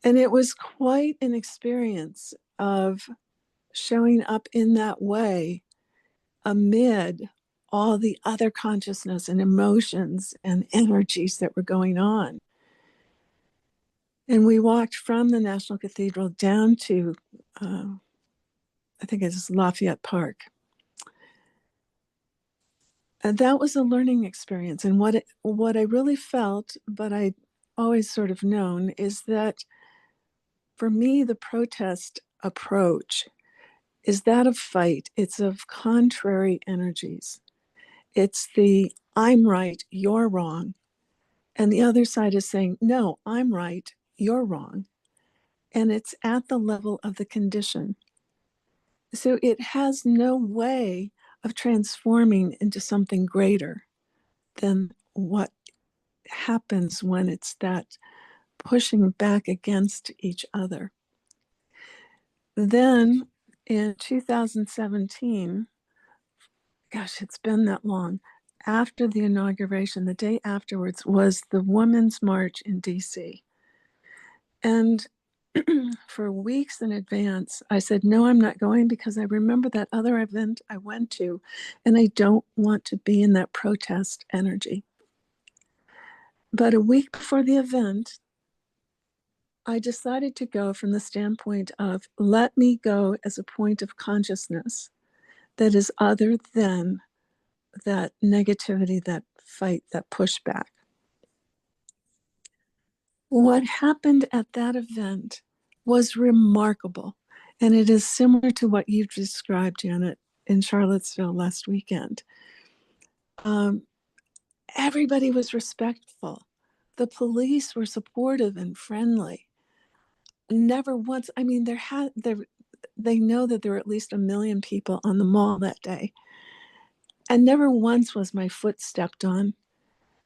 And it was quite an experience of showing up in that way amid all the other consciousness and emotions and energies that were going on. And we walked from the National Cathedral down to, I think it's Lafayette Park. And that was a learning experience. And what I really felt, but I always sort of known, is that for me, the protest approach is that of fight. It's of contrary energies. It's the I'm right, you're wrong. And the other side is saying, no, I'm right, you're wrong. And it's at the level of the condition. So it has no way of transforming into something greater than what happens when it's that pushing back against each other. Then in 2017, gosh, it's been that long, after the inauguration, the day afterwards was the Women's March in DC. And for weeks in advance, I said, no, I'm not going because I remember that other event I went to, and I don't want to be in that protest energy. But a week before the event, I decided to go from the standpoint of let me go as a point of consciousness that is other than that negativity, that fight, that pushback. What happened at that event was remarkable. And it is similar to what you've described, Janet, in Charlottesville last weekend. Everybody was respectful. The police were supportive and friendly. Never once, I mean, they know that there were at least 1 million people on the mall that day. And never once was my foot stepped on.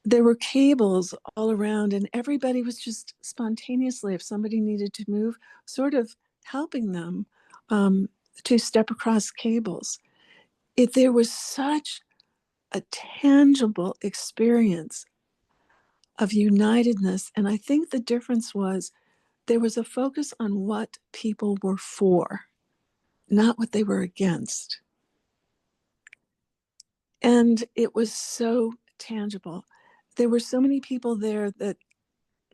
There were cables all around, and everybody was just spontaneously, if somebody needed to move, sort of helping them to step across cables. There was such a tangible experience of unitedness. And I think the difference was there was a focus on what people were for, not what they were against. And it was so tangible. There were so many people there that,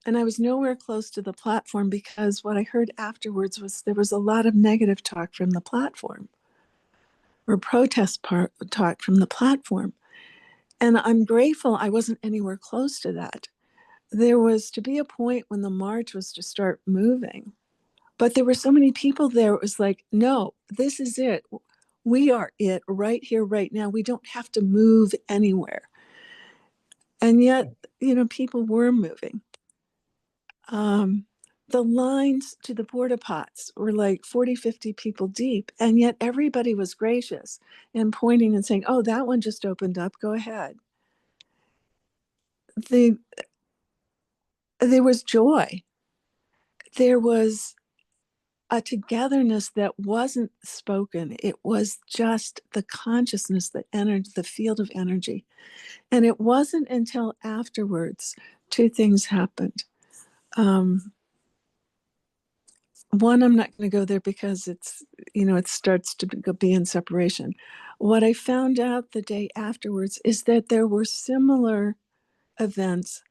and I was nowhere close to the platform because what I heard afterwards was there was a lot of negative talk from the platform or protest talk from the platform. And I'm grateful I wasn't anywhere close to that. There was to be a point when the march was to start moving, but there were so many people there. It was like, no, this is it. We are it right here, right now. We don't have to move anywhere. And yet, people were moving. The lines to the porta pots were like 40, 50 people deep. And yet everybody was gracious and pointing and saying, oh, that one just opened up. Go ahead. There was joy. There was a togetherness that wasn't spoken. It was just the consciousness that entered the field of energy. And it wasn't until afterwards 2 things happened. One, I'm not going to go there because it starts to be in separation. What I found out the day afterwards is that there were similar events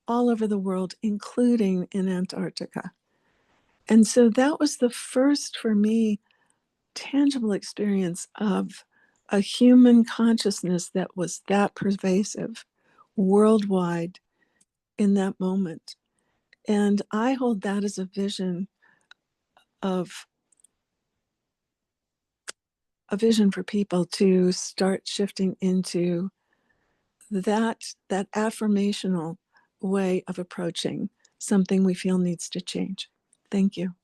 all over the world, including in Antarctica. And so that was the first, for me, tangible experience of a human consciousness that was that pervasive worldwide in that moment. And I hold that as a vision for people to start shifting into that affirmational way of approaching something we feel needs to change. Thank you.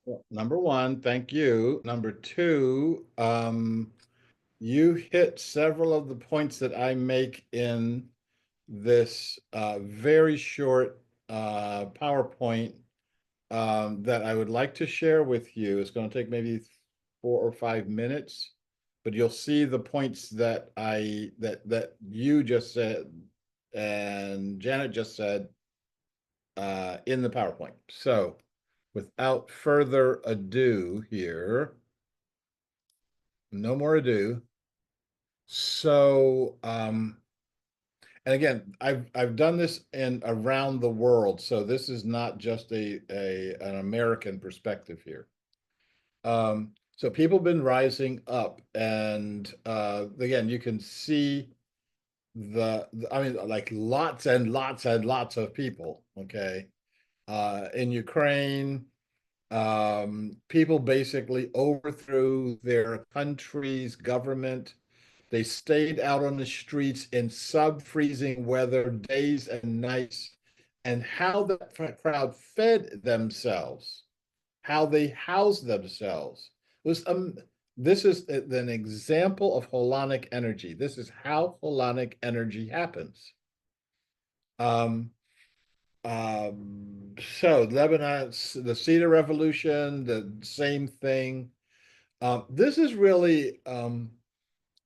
Well, number one, thank you. Number two, you hit several of the points that I make in this very short PowerPoint that I would like to share with you. It's going to take maybe 4 or 5 minutes, but you'll see the points that that you just said and Janet just said in the PowerPoint. So without further ado here, no more ado. So and again, I've done this in around the world, so this is not just an American perspective here. So people have been rising up, and again, you can see I mean, like lots and lots and lots of people. Okay, in Ukraine, people basically overthrew their country's government. They stayed out on the streets in sub-freezing weather, days and nights, and how the crowd fed themselves, how they housed themselves this is an example of holonic energy. This is how holonic energy happens. So Lebanon, the Cedar Revolution, the same thing. This is really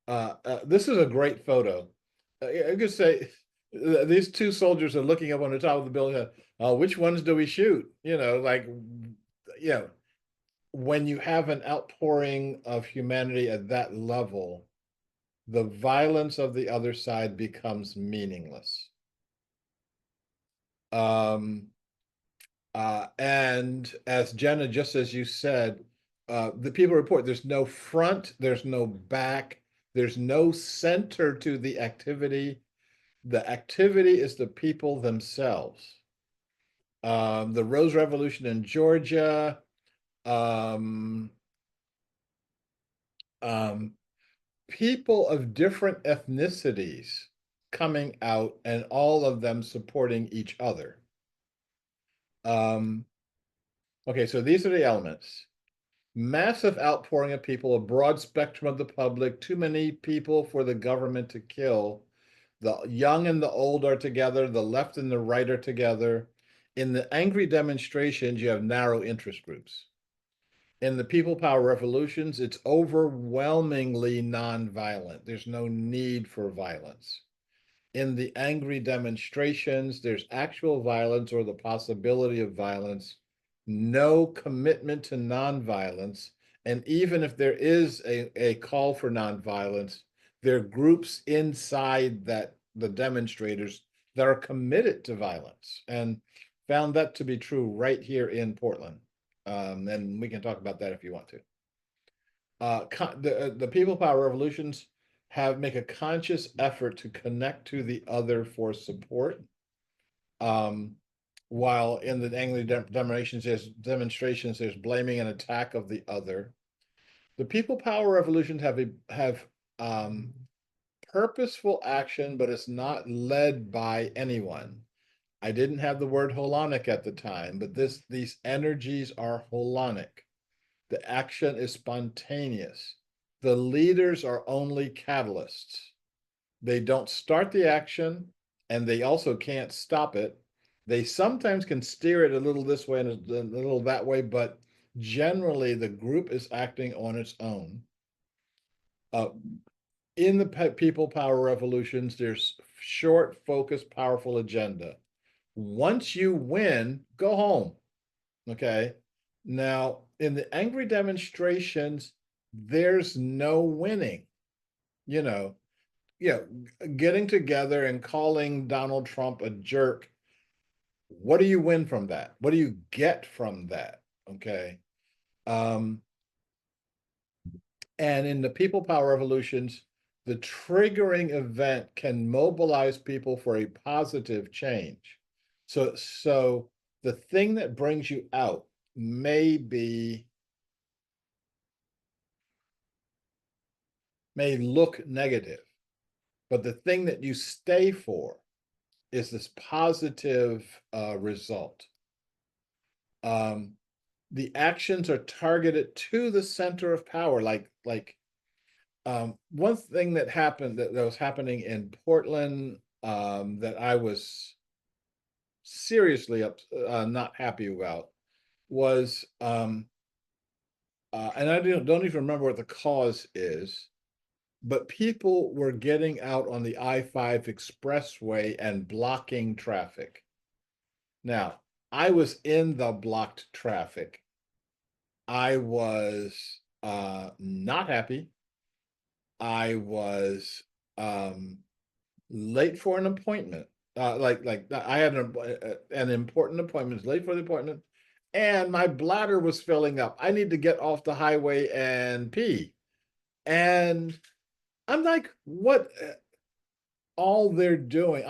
this is a great photo. I could say these two soldiers are looking up on the top of the building. Which ones do we shoot? You know, like, you know, when you have an outpouring of humanity at that level, the violence of the other side becomes meaningless. And as Jenna, just as you said, the people report there's no front, there's no back, there's no center to the activity. The activity is the people themselves. The Rose Revolution in Georgia, people of different ethnicities coming out and all of them supporting each other. Okay, so these are the elements. Massive outpouring of people, a broad spectrum of the public, too many people for the government to kill. The young and the old are together, the left and the right are together. In the angry demonstrations, you have narrow interest groups. In the people power revolutions, it's overwhelmingly nonviolent. There's no need for violence. In the angry demonstrations, there's actual violence or the possibility of violence, no commitment to nonviolence. And even if there is a call for nonviolence, there are groups inside that the demonstrators that are committed to violence, and found that to be true right here in Portland. And we can talk about that if you want to. The people power revolutions make a conscious effort to connect to the other for support. While in the angry demonstrations, there's blaming and attack of the other. The people power revolutions have purposeful action, but it's not led by anyone. I didn't have the word holonic at the time, but these energies are holonic. The action is spontaneous. The leaders are only catalysts. They don't start the action, and they also can't stop it. They sometimes can steer it a little this way and a little that way, but generally the group is acting on its own. In the people power revolutions, there's short, focused, powerful agenda. Once you win, go home. Okay. Now, in the angry demonstrations, there's no winning. You know, getting together and calling Donald Trump a jerk. What do you win from that? What do you get from that? Okay. And in the people power revolutions, the triggering event can mobilize people for a positive change. So the thing that brings you out may look negative, but the thing that you stay for is this positive result. The actions are targeted to the center of power, one thing that happened that was happening in Portland that I was seriously not happy about was and I don't even remember what the cause is, but people were getting out on the I-5 expressway and blocking traffic. Now, I was in the blocked traffic. I was not happy. I was late for an appointment. I had an important appointment, late for the appointment, and my bladder was filling up. I need to get off the highway and pee. And I'm like, what all they're doing?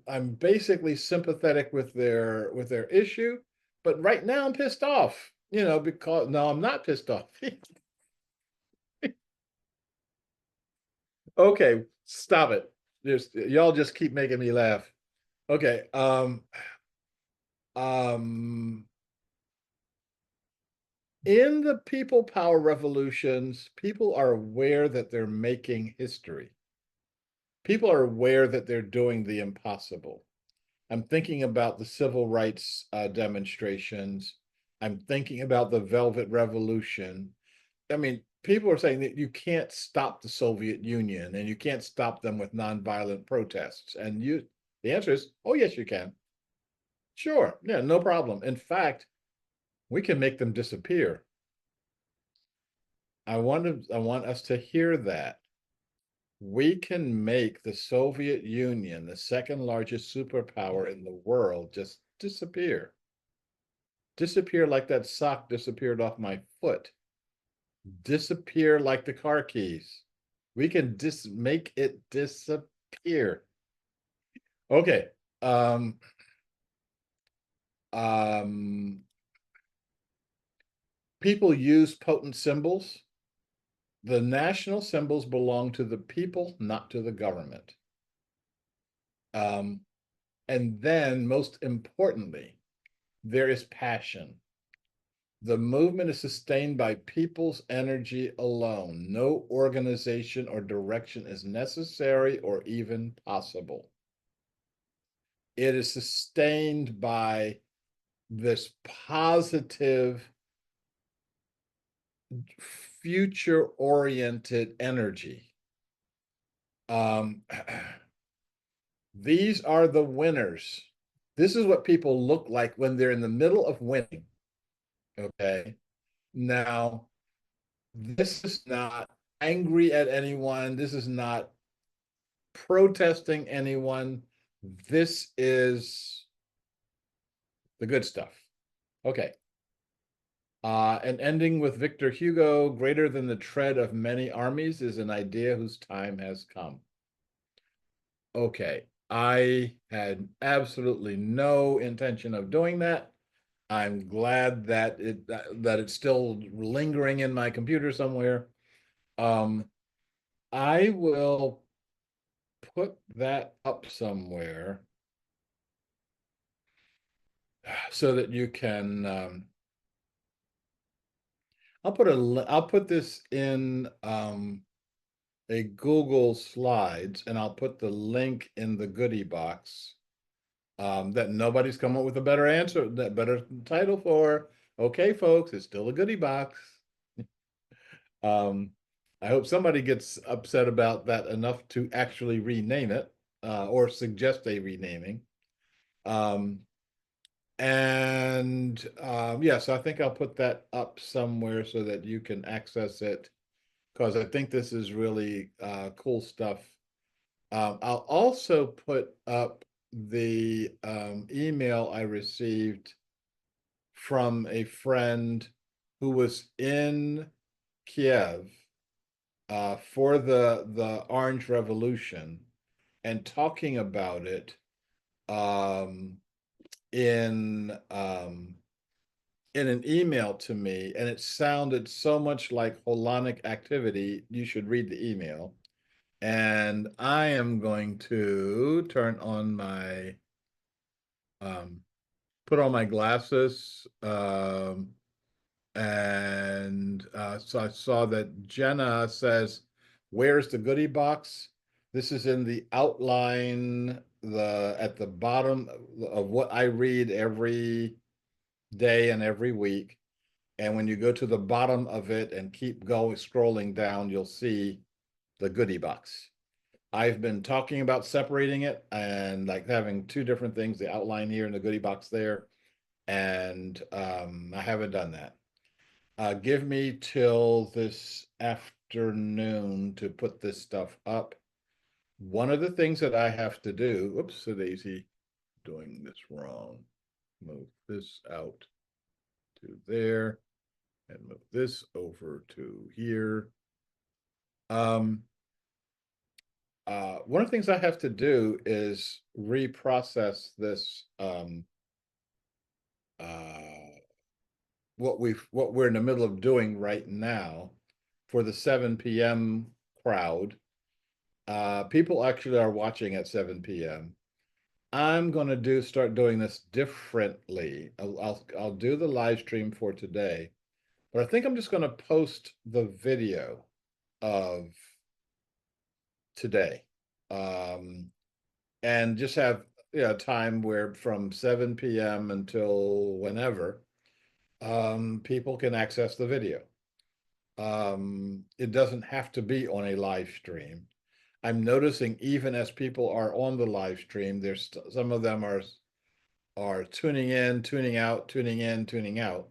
I'm basically sympathetic with their issue, but right now I'm pissed off, because no, I'm not pissed off. Okay, stop it. Y'all just keep making me laugh. Okay. In the people power revolutions, people are aware that they're making history. People are aware that they're doing the impossible. I'm thinking about the civil rights demonstrations. I'm thinking about the Velvet Revolution. I mean, people are saying that you can't stop the Soviet Union and you can't stop them with nonviolent protests. And the answer is, oh, yes, you can. Sure. Yeah, no problem. In fact, we can make them disappear. I want us to hear that. We can make the Soviet Union, the second largest superpower in the world, just disappear. Disappear like that sock disappeared off my foot. Disappear like the car keys. We can make it disappear. Okay. People use potent symbols. The national symbols belong to the people, not to the government. And then, most importantly, there is passion. The movement is sustained by people's energy alone. No organization or direction is necessary or even possible. It is sustained by this positive, future-oriented energy. These are the winners. This is what people look like when they're in the middle of winning. Okay. Now, this is not angry at anyone. This is not protesting anyone. This is the good stuff. Okay. And ending with Victor Hugo, greater than the tread of many armies is an idea whose time has come. Okay. I had absolutely no intention of doing that. I'm glad that it's still lingering in my computer somewhere. I will put that up somewhere so that you can. I'll put this in a Google Slides, and I'll put the link in the goodie box. That nobody's come up with a better answer, that better title for. Okay, folks, it's still a goodie box. I hope somebody gets upset about that enough to actually rename it or suggest a renaming. Yes, I think I'll put that up somewhere so that you can access it, because I think this is really cool stuff. I'll also put up the email I received from a friend who was in Kiev for the Orange Revolution and talking about it in an email to me, and it sounded so much like holonic activity. You should read the email. And I am going to turn on my put on my glasses. So I saw that Jenna says, "Where's the goodie box?" This is in the outline, at the bottom of what I read every day and every week. And when you go to the bottom of it and keep going, scrolling down, you'll see the goodie box. I've been talking about separating it and like having two different things, the outline here and the goodie box there. And I haven't done that. Give me till this afternoon to put this stuff up. One of the things that I have to do, whoops, Daisy, doing this wrong. Move this out to there and move this over to here. One of the things I have to do is reprocess this what we're in the middle of doing right now for the 7 p.m. crowd. People actually are watching at 7 p.m. I'm going to start doing this differently. I'll do the live stream for today, but I think I'm just going to post the video of today. And just have time where from 7 p.m. until whenever people can access the video. It doesn't have to be on a live stream. I'm noticing even as people are on the live stream, there's some of them are tuning in, tuning out, tuning in, tuning out.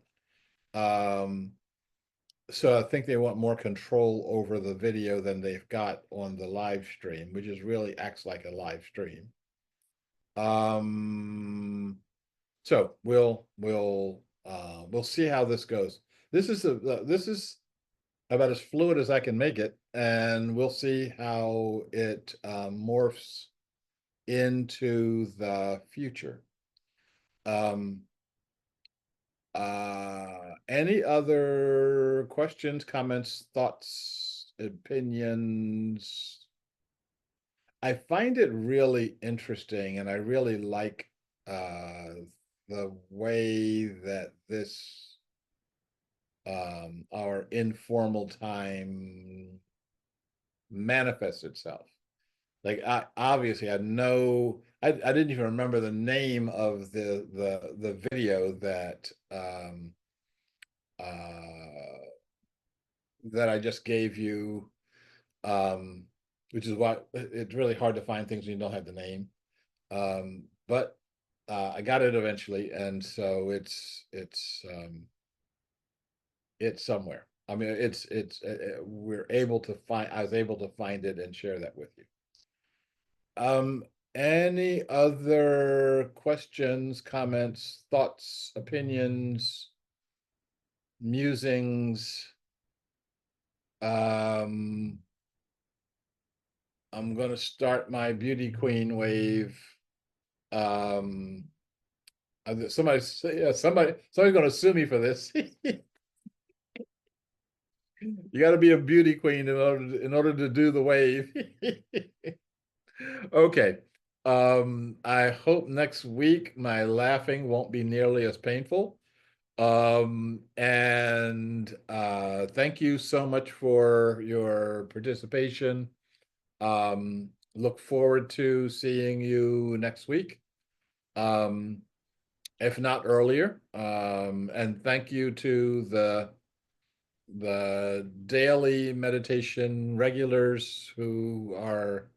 So I think they want more control over the video than they've got on the live stream, which is really acts like a live stream. So we'll see how this goes. This is about as fluid as I can make it, and we'll see how it morphs into the future. Any other questions, comments, thoughts, opinions? I find it really interesting, and I really like the way that this our informal time manifests itself. Like I obviously had I didn't even remember the name of the video that that I just gave you, which is why it's really hard to find things when you don't have the name. But I got it eventually, and so it's somewhere. I mean, we're able to find. I was able to find it and share that with you. Any other questions, comments, thoughts, opinions, musings? I'm going to start my beauty queen wave. Somebody's going to sue me for this. You got to be a beauty queen in order to do the wave. Okay. I hope next week my laughing won't be nearly as painful. And thank you so much for your participation. Look forward to seeing you next week. If not earlier. And thank you to the daily meditation regulars who are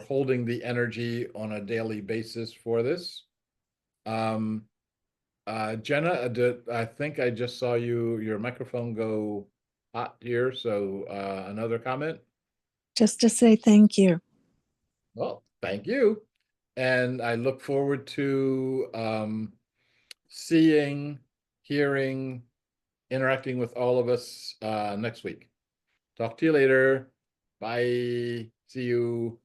holding the energy on a daily basis for this. Jenna, I think I just saw your microphone go hot here. So another comment? Just to say thank you. Well, thank you. And I look forward to seeing, hearing, interacting with all of us next week. Talk to you later. Bye. See you.